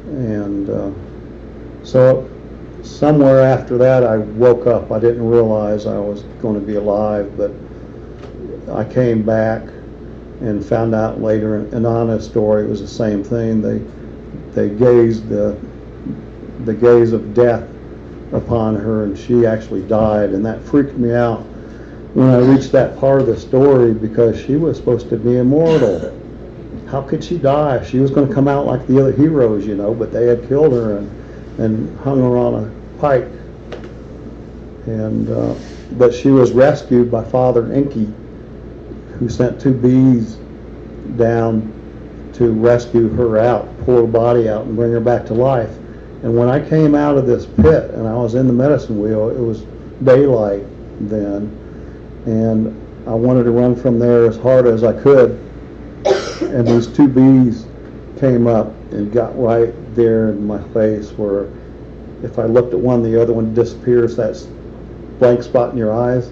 And so somewhere after that I woke up. I didn't realize I was going to be alive, but I came back and found out later in Anna's story it was the same thing. They gazed the gaze of death upon her, and she actually died, and that freaked me out when I reached that part of the story, because she was supposed to be immortal. How could she die? She was going to come out like the other heroes, but they had killed her and hung her on a pike. And but she was rescued by Father Enki, who sent 2 bees down to rescue her out, pull her body out, and bring her back to life. And when I came out of this pit and I was in the medicine wheel, it was daylight then, and I wanted to run from there as hard as I could, and these 2 bees came up and got right there in my face, where if I looked at one, the other one disappears, that blank spot in your eyes.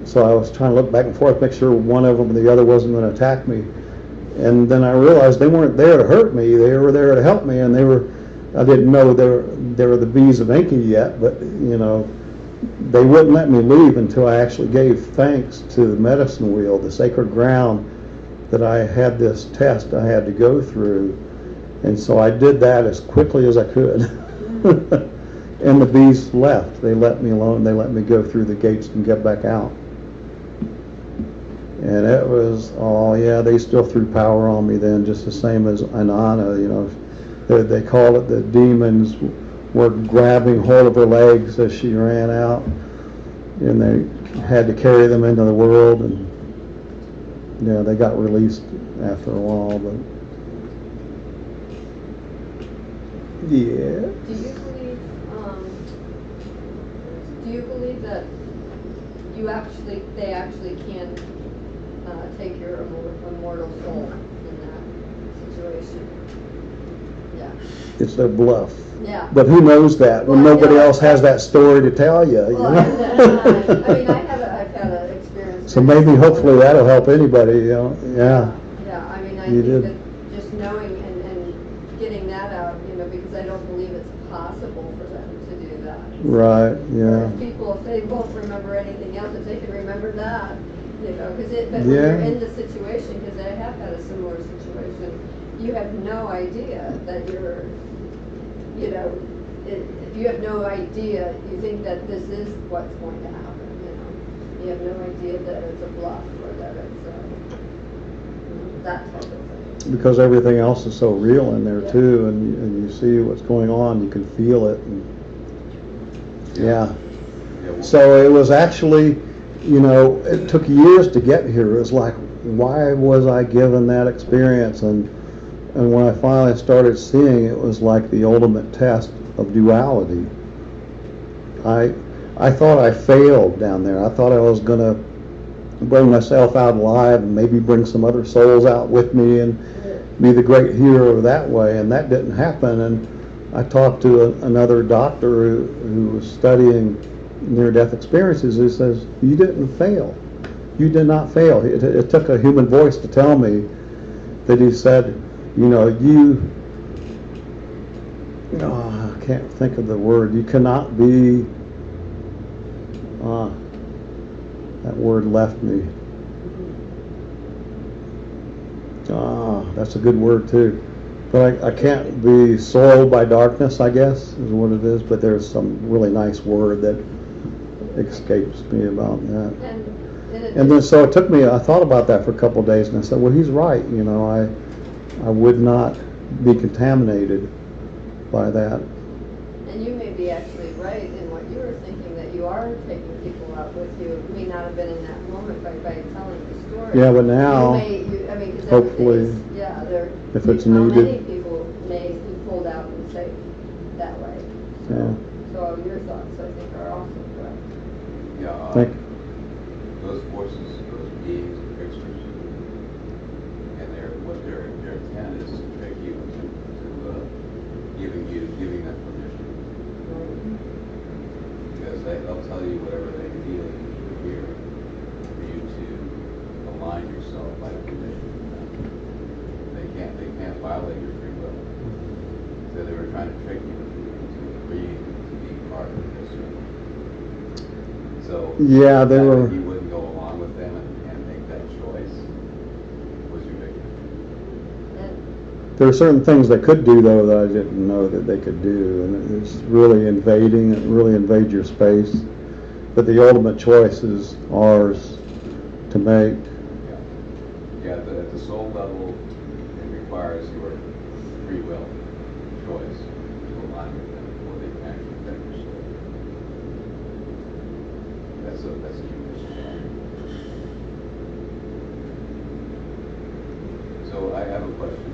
So I was trying to look back and forth, make sure one of them or the other wasn't going to attack me. And then I realized they weren't there to hurt me, they were there to help me, and I didn't know they were the bees of Enki yet, but they wouldn't let me leave until I actually gave thanks to the medicine wheel, the sacred ground, that I had this test I had to go through. And so I did that as quickly as I could. And the bees left. They let me alone. They let me go through the gates and get back out. And it was, they still threw power on me then, just the same as Anana. They call it the demons were grabbing hold of her legs as she ran out, and they had to carry them into the world, and they got released after a while. But yeah. Do you believe that they actually can take your immortal soul in that situation? Yeah. It's their bluff. Yeah. But who knows that when nobody else has that story to tell you? Well, I've had an experience. So maybe, hopefully, that'll help anybody. Yeah. Yeah. I mean, I think that just knowing and getting that out, because I don't believe it's possible for them to do that. Right. Yeah. People, if they won't remember anything else, if they can remember that, because when you're in the situation, because I have had a similar situation, you have no idea that you're, if you have no idea, you think that this is what's going to happen, You have no idea that it's a bluff or that it's that type of thing. Because everything else is so real in there too, and you see what's going on, you can feel it. So it was actually, it took years to get here. It was like, why was I given that experience? And when I finally started seeing, it was like the ultimate test of duality. I thought I failed down there. I thought I was going to bring myself out alive and maybe bring some other souls out with me and be the great hero that way, and that didn't happen. And I talked to another doctor who was studying near-death experiences, who says, you didn't fail. You did not fail. It took a human voice to tell me that he said, I can't think of the word. You cannot be, that word left me. That's a good word too. But I can't be soiled by darkness, I guess, is what it is. But there's some really nice word that escapes me about that. And then so it took me, I thought about that for a couple of days, and I said, well, he's right. I would not be contaminated by that. And you may be actually right in what you were thinking, that you are taking people out with you. It may not have been in that moment by telling the story. Yeah, but now, hopefully, if it's needed. Many people may be pulled out and safe that way. Yeah. So you're thoughts, I think, are also correct. Yeah, Thank those forces, those beings are fixtures, and their intent is to trick you into giving them permission, because they'll tell you whatever they feel you need to hear for you to align yourself by permission. They can't violate your free will. So they were trying to trick you into agreeing to be part of this. So Yeah, they the fact were. that you wouldn't go along with them and make that choice was ridiculous. There are certain things they could do, though, that I didn't know that they could do, and it's really invading, it really invade your space. But the ultimate choice is ours to make. Yeah, at the soul level, it requires your free will choice to align with them before they can actually affect your soul. That's a huge issue. So I have a question.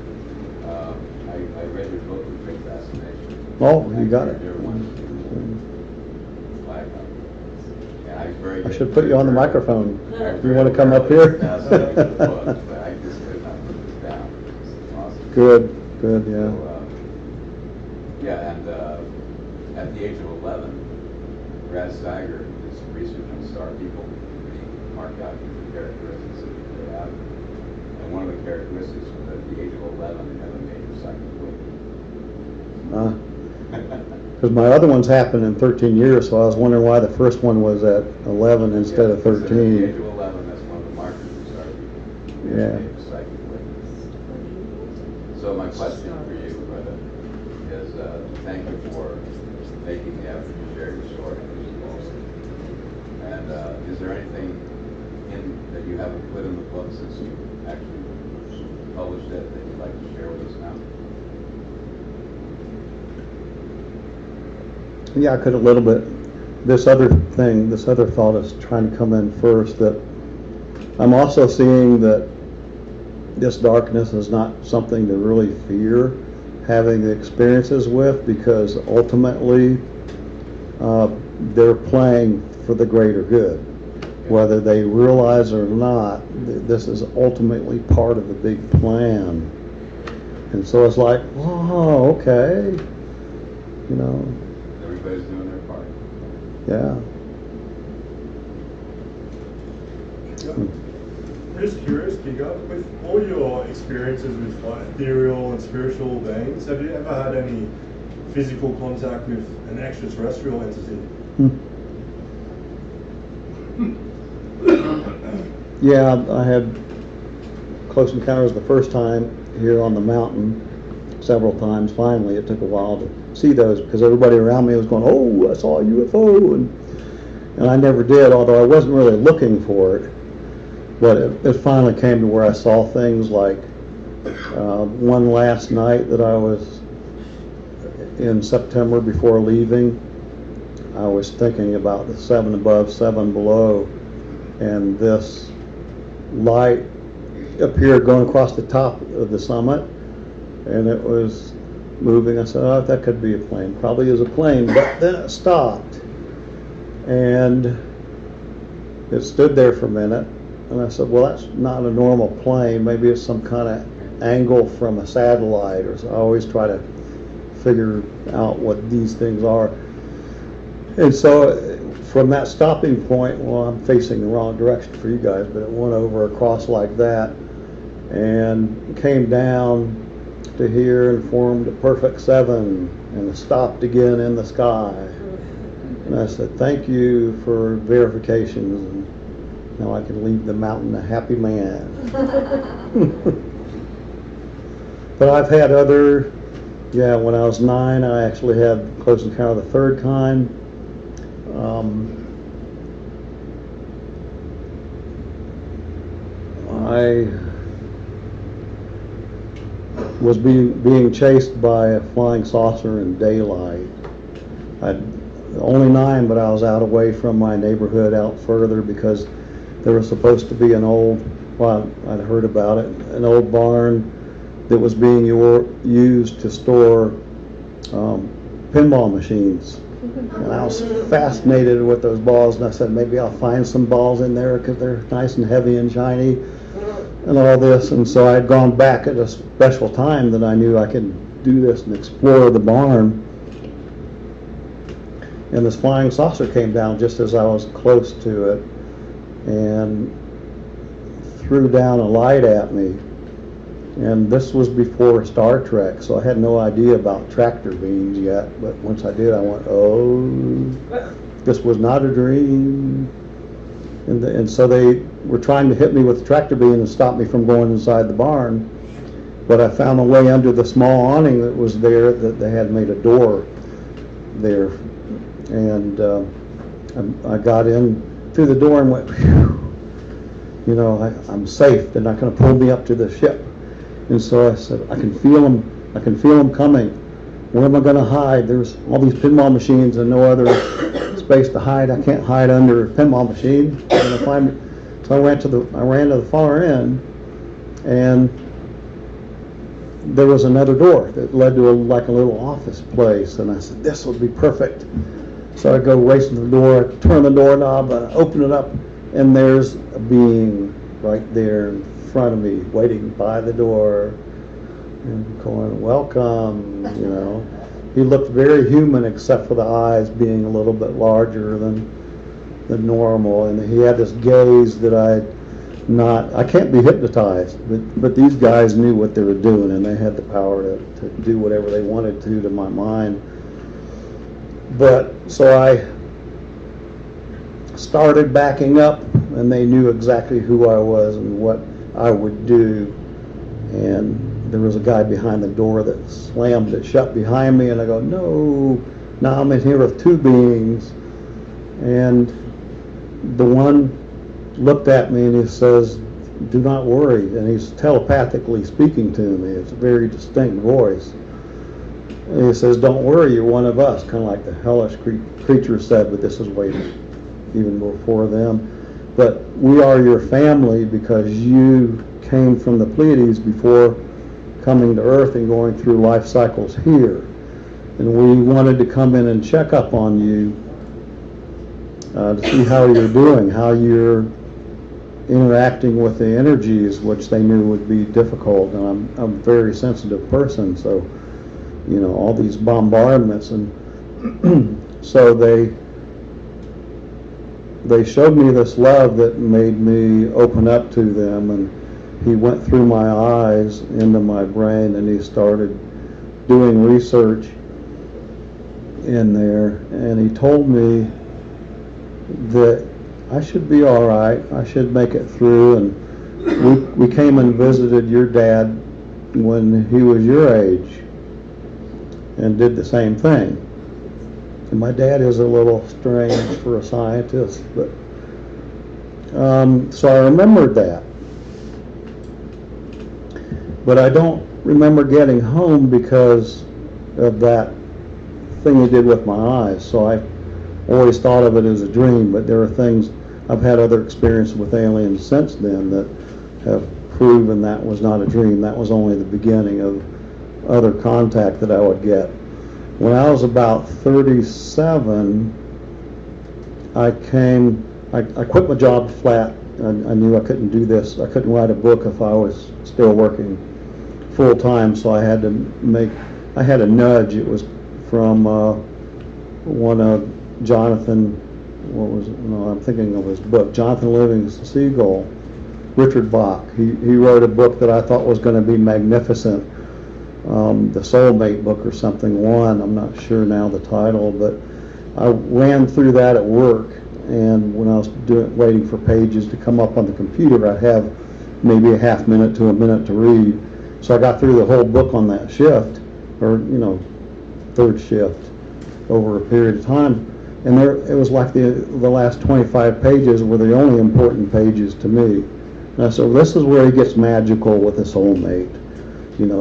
I read your book with great fascination. Oh, you got it. There one flag up. And I was very. I should put you on the microphone. I was You want to very come up here? fascinated with the book, but I just could not put this down. It's awesome. Good, yeah. So, yeah, and at the age of 11, Brad Steiger did some research on star people, and he marked out different characteristics that they have. And one of the characteristics was that at the age of 11, they have a major psychic awakening. Because my other ones happened in 13 years, so I was wondering why the first one was at 11 instead of So at the age 13. of 11, that's one of the markers of star people. Yeah. Major psychic awakening. So my question for you, Brenda, is thank you for making the effort to share your story, which is awesome. And is there anything that you haven't put in the book since you actually published it that you'd like to share with us now? Yeah, I could a little bit. This other thought is trying to come in first, that I'm also seeing that this darkness is not something to really fear having the experiences with, because ultimately they're playing for the greater good. Whether they realize it or not, this is ultimately part of the big plan. And so it's like, oh, okay, you know, Everybody's doing their part. yeah. I'm just curious, Cougar, with all your experiences with like ethereal and spiritual beings, have you ever had any physical contact with an extraterrestrial entity? Yeah, I had close encounters the first time here on the mountain, several times. Finally, it took a while to see those because everybody around me was going, "Oh, I saw a UFO," and I never did, although I wasn't really looking for it. But it finally came to where I saw things like one last night that I was in September before leaving. I was thinking about the 7 above, 7 below, and this light appeared going across the top of the summit, and it was moving. I said, "Oh, that could be a plane. Probably is a plane." But then it stopped, and it stood there for a minute. And I said, "Well, that's not a normal plane. Maybe it's some kind of angle from a satellite." Or so I always try to figure out what these things are. And so from that stopping point, well, I'm facing the wrong direction for you guys, but it went over across like that and came down to here and formed a perfect 7 and stopped again in the sky. And I said, "Thank you for verifications, and now I can leave the mountain a happy man." But I've had other, when I was 9, I actually had close encounter of the third kind. I was being chased by a flying saucer in daylight. Only 9, but I was out away from my neighborhood, out further, because there was supposed to be an old, I'd heard about it, an old barn that was being used to store pinball machines And I was fascinated with those balls, and I said, maybe I'll find some balls in there because they're nice and heavy and shiny and all this. And so I had gone back at a special time that I knew I could do this and explore the barn. And this flying saucer came down just as I was close to it and threw down a light at me. And this was before Star Trek, so I had no idea about tractor beams yet. But once I did, I went, oh, this was not a dream. And so they were trying to hit me with the tractor beam and stop me from going inside the barn. But I found a way under the small awning that was there, that they had made a door there. And I got in through the door and went, phew, you know, I'm safe. They're not going to pull me up to the ship. And so I said, I can feel them coming. Where am I going to hide? There's all these pinball machines and no other space to hide. I can't hide under a pinball machine. I'm going to find it. So I ran to the far end, and there was another door that led to like a little office place. And I said, this would be perfect. So I go racing to the door, I turn the doorknob, I open it up, and there's a being right there in front of me, waiting by the door, and going, welcome, you know. He looked very human except for the eyes being a little bit larger than normal, and he had this gaze that I can't be hypnotized, but these guys knew what they were doing, and they had the power to do whatever they wanted to my mind. But so I started backing up, and they knew exactly who I was and what I would do. And there was a guy behind the door that slammed it shut behind me, and I go, no, now I'm in here with two beings. And the one looked at me and he says, do not worry. And he's telepathically speaking to me. It's a very distinct voice. And he says, don't worry, you're one of us, kind of like the hellish creature said, but this is way even before them. But we are your family because you came from the Pleiades before coming to Earth and going through life cycles here. And we wanted to come in and check up on you to see how you're doing, how you're interacting with the energies, which they knew would be difficult. And I'm a very sensitive person, so you know, all these bombardments, and so they showed me this love that made me open up to them, and he went through my eyes into my brain, and he started doing research in there, and he told me that I should be all right, I should make it through. And we came and visited your dad when he was your age and did the same thing. And my dad is a little strange for a scientist, but so I remembered that. But I don't remember getting home because of that thing he did with my eyes. So I always thought of it as a dream, but there are things, I've had other experiences with aliens since then that have proven that was not a dream. That was only the beginning of other contact that I would get. When I was about 37, I quit my job flat. I knew I couldn't do this. I couldn't write a book if I was still working full time, so I had a nudge. It was from one of Jonathan, I'm thinking of his book, Jonathan Living Seagull, Richard Bach. He wrote a book that I thought was going to be magnificent, the Soulmate book or something, I'm not sure now the title, but I ran through that at work, and when I was waiting for pages to come up on the computer, I'd have maybe a half minute to a minute to read. So I got through the whole book on that shift, or third shift, over a period of time. And it was like the last 25 pages were the only important pages to me. And I said, this is where he gets magical with the soulmate.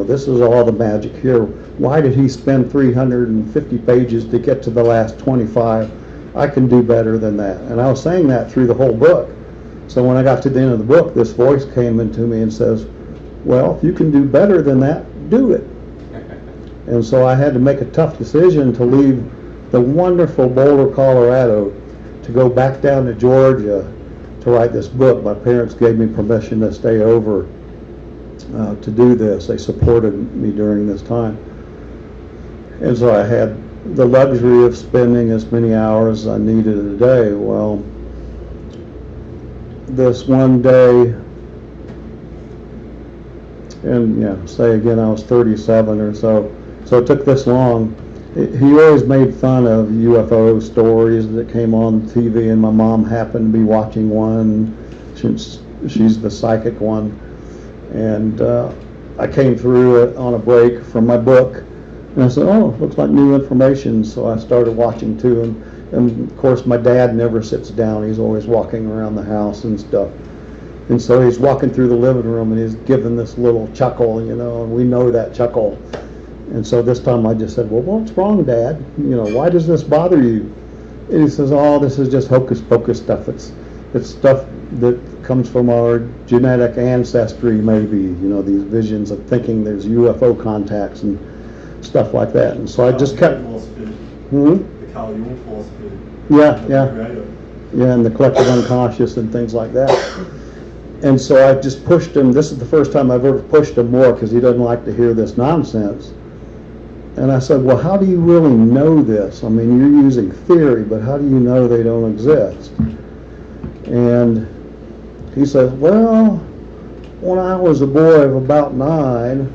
This is all the magic here. Why did he spend 350 pages to get to the last 25? I can do better than that. And I was saying that through the whole book. So when I got to the end of the book, this voice came into me and says, well, if you can do better than that, do it. And so I had to make a tough decision to leave the wonderful Boulder, Colorado, to go back down to Georgia to write this book. My parents gave me permission to stay over to do this. They supported me during this time. And so I had the luxury of spending as many hours as I needed a day. Well, this one day, and yeah, say again, I was 37 or so, so it took this long. He always made fun of UFO stories that came on TV, and my mom happened to be watching one. She's the psychic one. And I came through it on a break from my book, and I said, oh, looks like new information, so I started watching too. And of course, my dad never sits down. He's always walking around the house and stuff. And so he's walking through the living room, and he's giving this little chuckle, you know, and we know that chuckle. And so this time I just said, well, what's wrong, Dad? You know, why does this bother you? And he says, oh, this is just hocus pocus stuff. It's stuff that comes from our genetic ancestry, maybe, you know, these visions of thinking there's UFO contacts and stuff like that. And so I just kept... The Carl Jung philosophy. Yeah, and the collective unconscious and things like that. And so I just pushed him. This is the first time I've ever pushed him more, because he doesn't like to hear this nonsense. And I said, well, how do you really know this? I mean, you're using theory, but how do you know they don't exist? And he says, well, when I was a boy of about 9,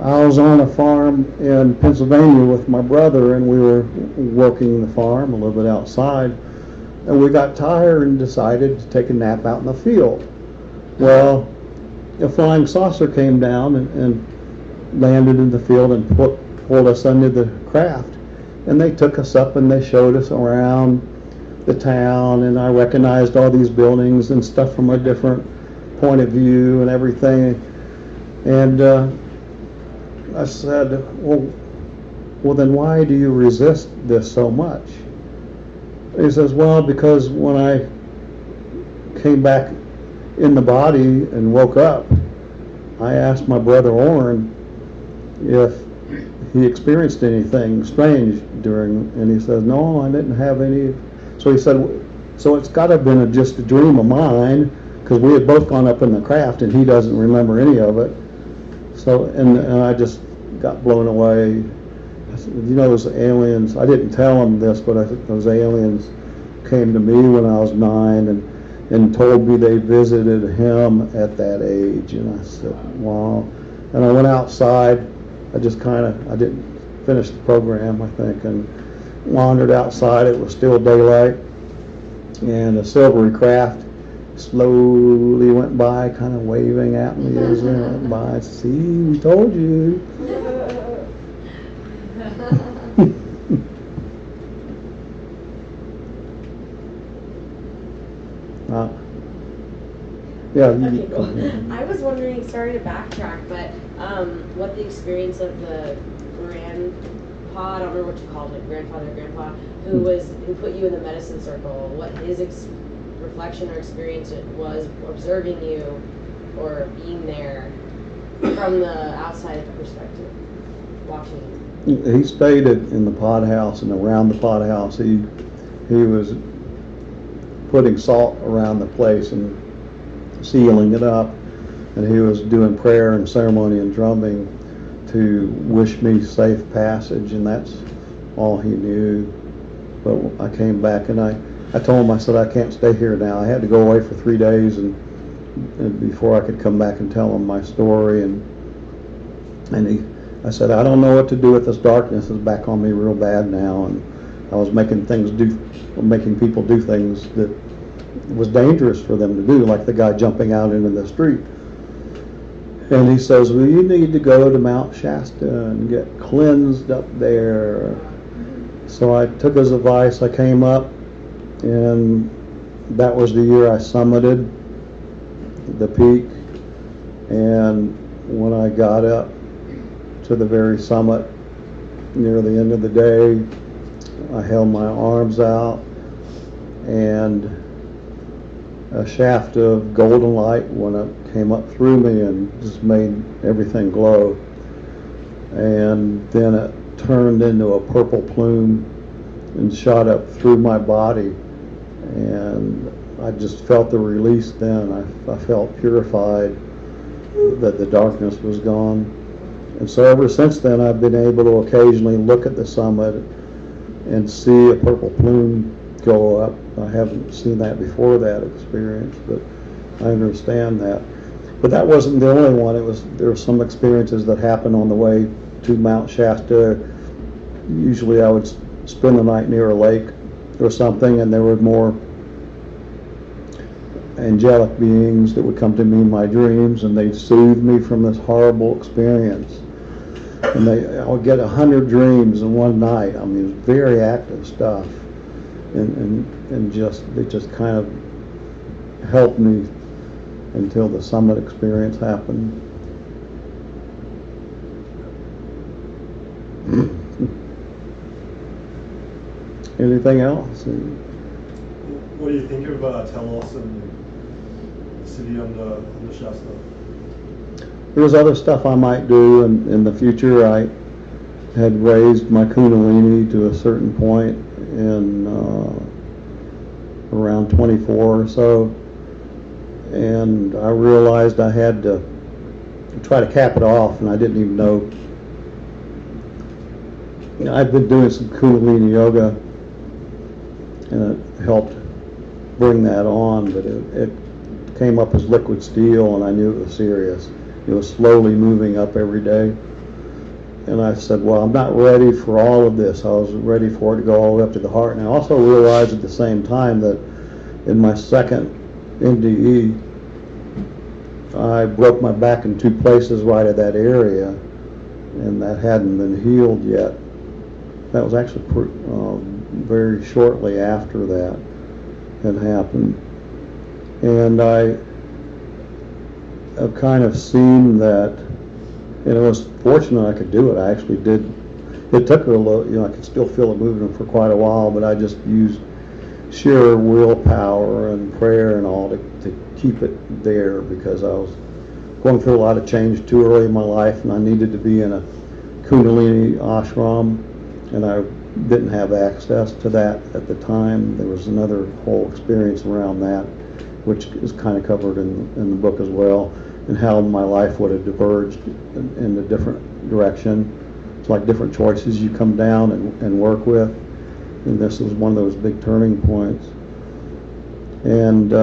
I was on a farm in Pennsylvania with my brother, and we were working the farm a little bit outside, and we got tired and decided to take a nap out in the field. Well, a flying saucer came down and landed in the field and pulled us under the craft, and they took us up and they showed us around the town, and I recognized all these buildings and stuff from a different point of view and everything. And I said, well, then why do you resist this so much? He says, well, because when I came back in the body and woke up, I asked my brother Orrin if he experienced anything strange during, and he says, no, I didn't have any. So he said, so it's got to have been just a dream of mine, because we had both gone up in the craft and he doesn't remember any of it. So, and I just got blown away. I said, you know, those aliens, I didn't tell him this, but I think those aliens came to me when I was 9 and told me they visited him at that age. And I said, wow. And I went outside. I didn't finish the program, I think, and wandered outside. It was still daylight, and a silvery craft slowly went by, kind of waving at me as it went by. See, we told you. Yeah. Okay, cool. I was wondering, sorry to backtrack, but what the experience of the grandpa, I don't remember what you called it, grandpa, who put you in the medicine circle, what his reflection or experience was observing you or being there from the outside perspective, watching you. He stayed in the pod house, and around the pod house he was putting salt around the place and sealing it up, and he was doing prayer and ceremony and drumming to wish me safe passage, and that's all he knew. But I came back and I told him, I said, I can't stay here now. I had to go away for 3 days and before I could come back and tell him my story, and I said, I don't know what to do with this darkness. It's back on me real bad now, and I was making people do things that was dangerous for them to do, like the guy jumping out into the street. And he says, well, you need to go to Mount Shasta and get cleansed up there. So I took his advice. I came up, and that was the year I summited the peak. And when I got up to the very summit near the end of the day, I held my arms out, and a shaft of golden light came up through me and just made everything glow. And then it turned into a purple plume and shot up through my body, and I just felt the release then. I felt purified, that the darkness was gone. And so ever since then, I've been able to occasionally look at the summit and see a purple plume go up. I haven't seen that before that experience, but I understand that. But that wasn't the only one. There were some experiences that happened on the way to Mount Shasta. Usually I would spend the night near a lake or something, and there were more angelic beings that would come to me in my dreams, and they'd soothe me from this horrible experience. And I would get 100 dreams in one night. I mean, it was very active stuff, and it just kind of helped me until the summit experience happened. Anything else? What do you think of Telos and the city on the Shasta? There's other stuff I might do in the future. I had raised my Kundalini to a certain point in around 24 or so, and I realized I had to try to cap it off, and I didn't even know. I've been doing some Kundalini yoga, and it helped bring that on, but it came up as liquid steel, and I knew it was serious. It was slowly moving up every day, and I said, well, I'm not ready for all of this. I was ready for it to go all the way up to the heart. And I also realized at the same time that in my second NDE, I broke my back in 2 places right at that area, and that hadn't been healed yet. That was actually very shortly after that had happened. And I've kind of seen that, and I was fortunate I could do it. I actually did. It took a little, I could still feel it moving for quite a while, but I just used sheer willpower and prayer and all to keep it there, because I was going through a lot of change too early in my life, and I needed to be in a Kundalini ashram, and I didn't have access to that at the time. There was another whole experience around that, which is kind of covered in the book as well, and how my life would have diverged in a different direction. It's like different choices you come down and work with, and this was one of those big turning points. And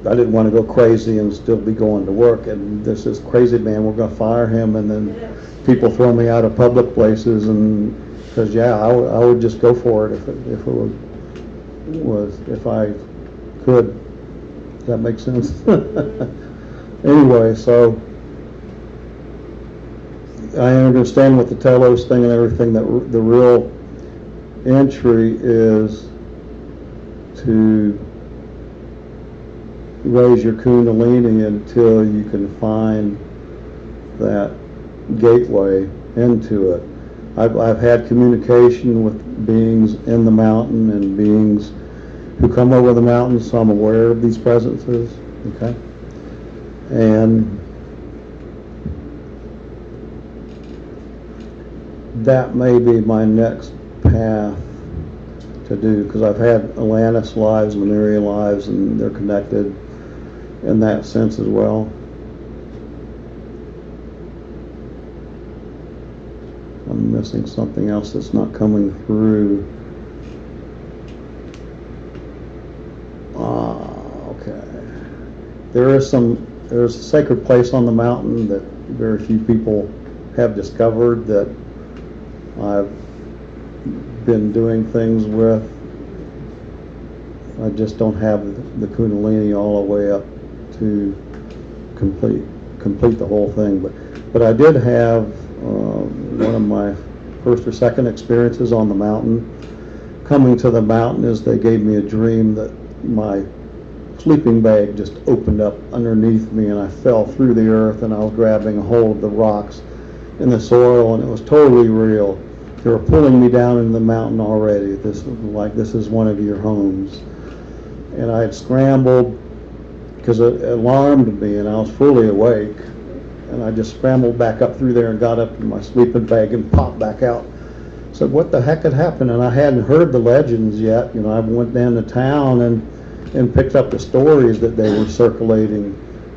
I didn't want to go crazy and still be going to work, and this is crazy man, we're going to fire him, and then people throw me out of public places, and because I would just go for it if I could. Does that make sense? Anyway, so I understand with the Telos thing and everything that the real entry is to raise your Kundalini until you can find that gateway into it. I've had communication with beings in the mountain and beings who come over the mountain, so I'm aware of these presences, okay? And that may be my next path to do, because I've had Atlantis lives, Lemuria lives, and they're connected in that sense as well. I'm missing something else that's not coming through. Okay. There's a sacred place on the mountain that very few people have discovered, that I've been doing things with. I just don't have the Kundalini all the way up to complete the whole thing. But I did have one of my first or second experiences on the mountain. Coming to the mountain, is they gave me a dream that my sleeping bag just opened up underneath me, and I fell through the earth, and I was grabbing a hold of the rocks in the soil, and it was totally real. They were pulling me down into the mountain already. This is one of your homes. And I had scrambled because it alarmed me, and I was fully awake. And I just scrambled back up through there and got up in my sleeping bag and popped back out said, what the heck had happened? And I hadn't heard the legends yet. You know, I went down to town and picked up the stories that they were circulating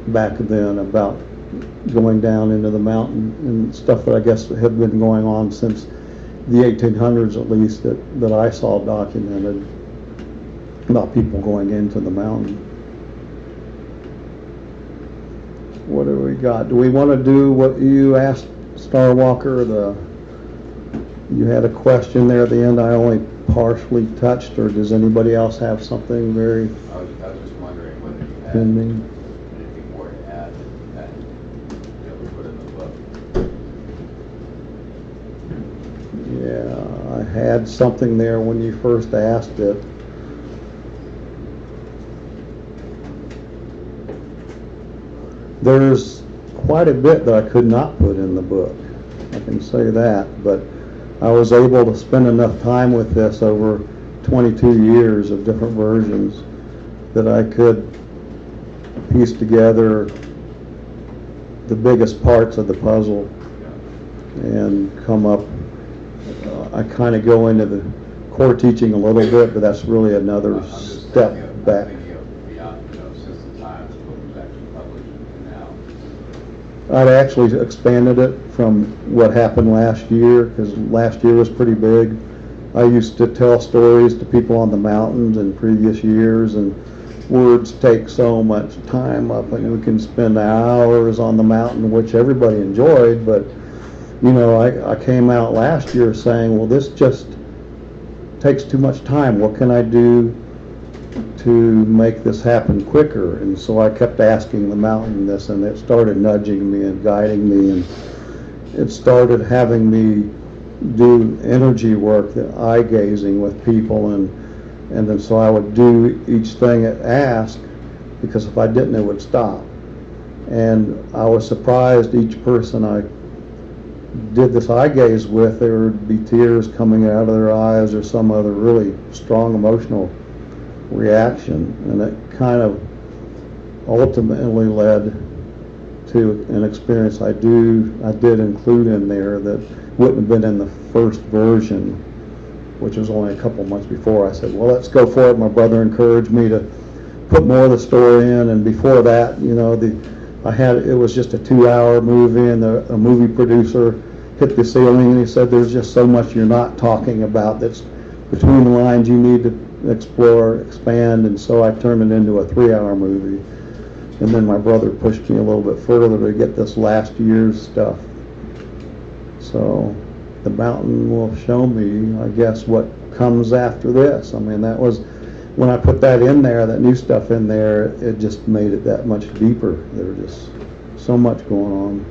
back then about going down into the mountain and stuff that I guess had been going on since the 1800s at least, that I saw documented about people going into the mountain. What do we got? Do we want to do what you asked, Starwalker? You had a question there at the end I only partially touched, or does anybody else have something very I was just wondering whether you had pending? anything more to add that you know, we put in the book. Yeah, I had something there when you first asked it. There's quite a bit that I could not put in the book, I can say that, but I was able to spend enough time with this over 22 years of different versions that I could piece together the biggest parts of the puzzle and come up. I kind of go into the core teaching a little bit, but that's really another I'm just step back. thinking of beyond, you know, since the time the book was actually published and now. I'd actually expanded it from what happened last year, because last year was pretty big. I used to tell stories to people on the mountains in previous years, and words take so much time up, and we can spend hours on the mountain, which everybody enjoyed, but you know, I came out last year saying, well, this just takes too much time. What can I do to make this happen quicker? And so I kept asking the mountain this, and it started nudging me and guiding me, and it started having me do energy work, the eye gazing with people, and then so I would do each thing it asked, because if I didn't, it would stop. And I was surprised each person I did this eye gaze with, there would be tears coming out of their eyes or some other really strong emotional reaction, and it kind of ultimately led to an experience I did include in there that wouldn't have been in the first version, which was only a couple months before. I said, well, let's go for it. My brother encouraged me to put more of the story in, and before that, you know, it was just a 2-hour movie, and a movie producer hit the ceiling and he said, there's just so much you're not talking about that's between the lines you need to explore, expand, and so I turned it into a 3-hour movie. And then my brother pushed me a little bit further to get this last year's stuff. So the mountain will show me, I guess, what comes after this. I mean, that was, when I put that in there, that new stuff in there, it just made it that much deeper. There was just so much going on.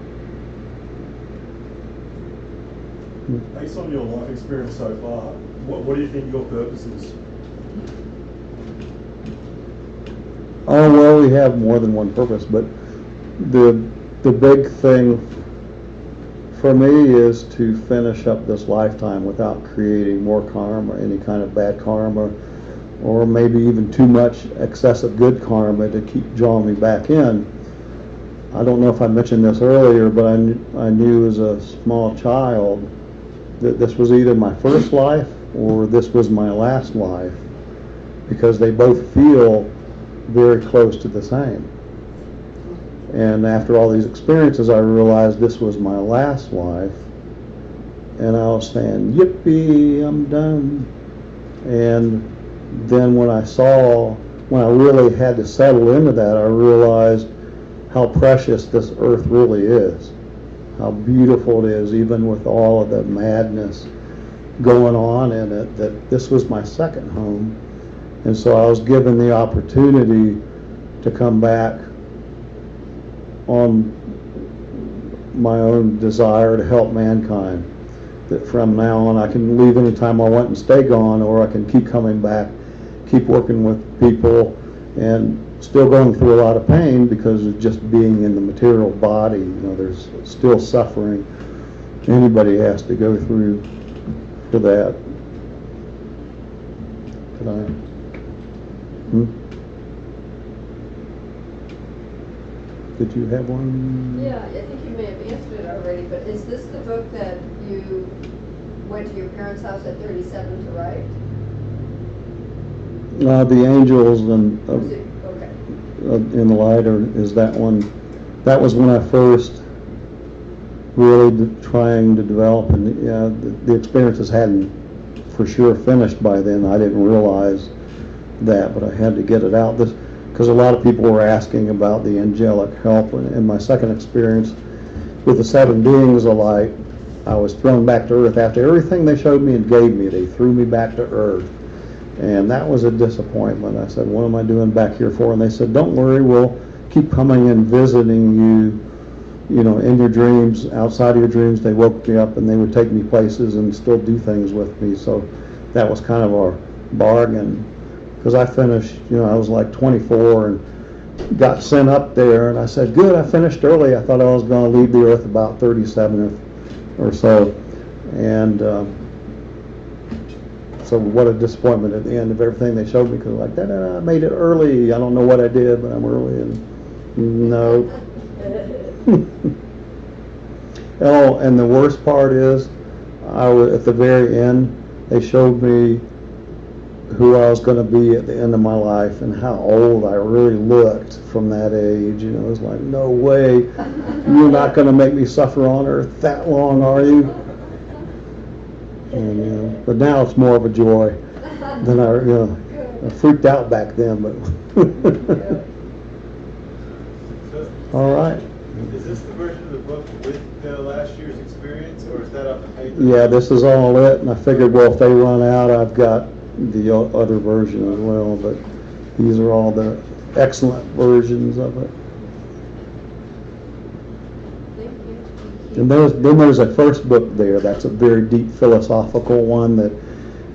Based on your life experience so far, what do you think your purpose is? Oh, well, we have more than one purpose, but the big thing for me is to finish up this lifetime without creating more karma or any kind of bad karma, or maybe even too much excessive good karma to keep drawing me back in. I don't know if I mentioned this earlier, but I knew as a small child that this was either my first life or this was my last life, because they both feel very close to the same. And after all these experiences, I realized this was my last life, and I was saying, yippee, I'm done. And then when I really had to settle into that, I realized how precious this earth really is, how beautiful it is, even with all of the madness going on in it, that this was my second home. And so I was given the opportunity to come back on my own desire to help mankind. That from now on I can leave anytime I want and stay gone, or I can keep coming back, keep working with people, and still going through a lot of pain because of just being in the material body. You know, there's still suffering anybody has to go through for that. Could I? Did you have one? Yeah, I think you may have answered it already, but is this the book that you went to your parents' house at 37 to write? The Angels and Was it, okay. in the Light is that one. That was when I first really trying to develop, and yeah, the experiences hadn't for sure finished by then. I didn't realize that, but I had to get it out. Because a lot of people were asking about the angelic help, and in my second experience with the 7 beings of light, I was thrown back to Earth. After everything they showed me and gave me, they threw me back to Earth. And that was a disappointment. I said, what am I doing back here for? And they said, don't worry, we'll keep coming and visiting you, you know, in your dreams, outside of your dreams. They woke me up and they would take me places and still do things with me. So that was kind of our bargain. Because I finished, you know, I was like 24 and got sent up there. And I said, good, I finished early. I thought I was going to leave the Earth about 37 or so. And so what a disappointment at the end of everything they showed me, because like, I made it early. I don't know what I did, but I'm early. And no. Oh, and the worst part is, at the very end, they showed me who I was going to be at the end of my life and how old I really looked from that age. You know, it was like, no way, you're not going to make me suffer on Earth that long, are you? And, you know, but now it's more of a joy than I freaked out back then. But all right. Is this the version of the book with the last year's experience, or is that off the paper? Yeah, this is all it, and I figured, well, if they run out, I've got the other version as well. But these are all the excellent versions of it. And then there's a first book there. That's a very deep philosophical one that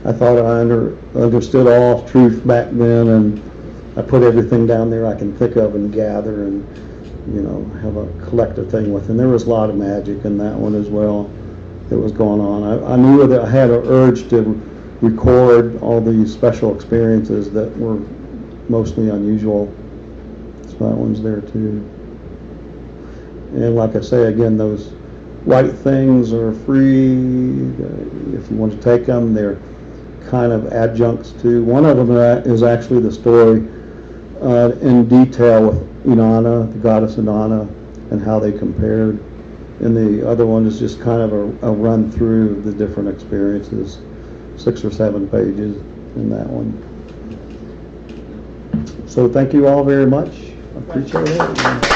I thought I understood all of truth back then, and I put everything down there I can think of and gather and, you know, have a collective thing with. And there was a lot of magic in that one as well that was going on. I knew that I had an urge to record all these special experiences that were mostly unusual. So that one's there too. And like I say again, those white things are free if you want to take them. They're kind of adjuncts to. One of them is actually the story in detail with Inanna, the goddess Inanna, and how they compared. And the other one is just kind of a run through the different experiences, 6 or 7 pages in that one. So thank you all very much. I appreciate it.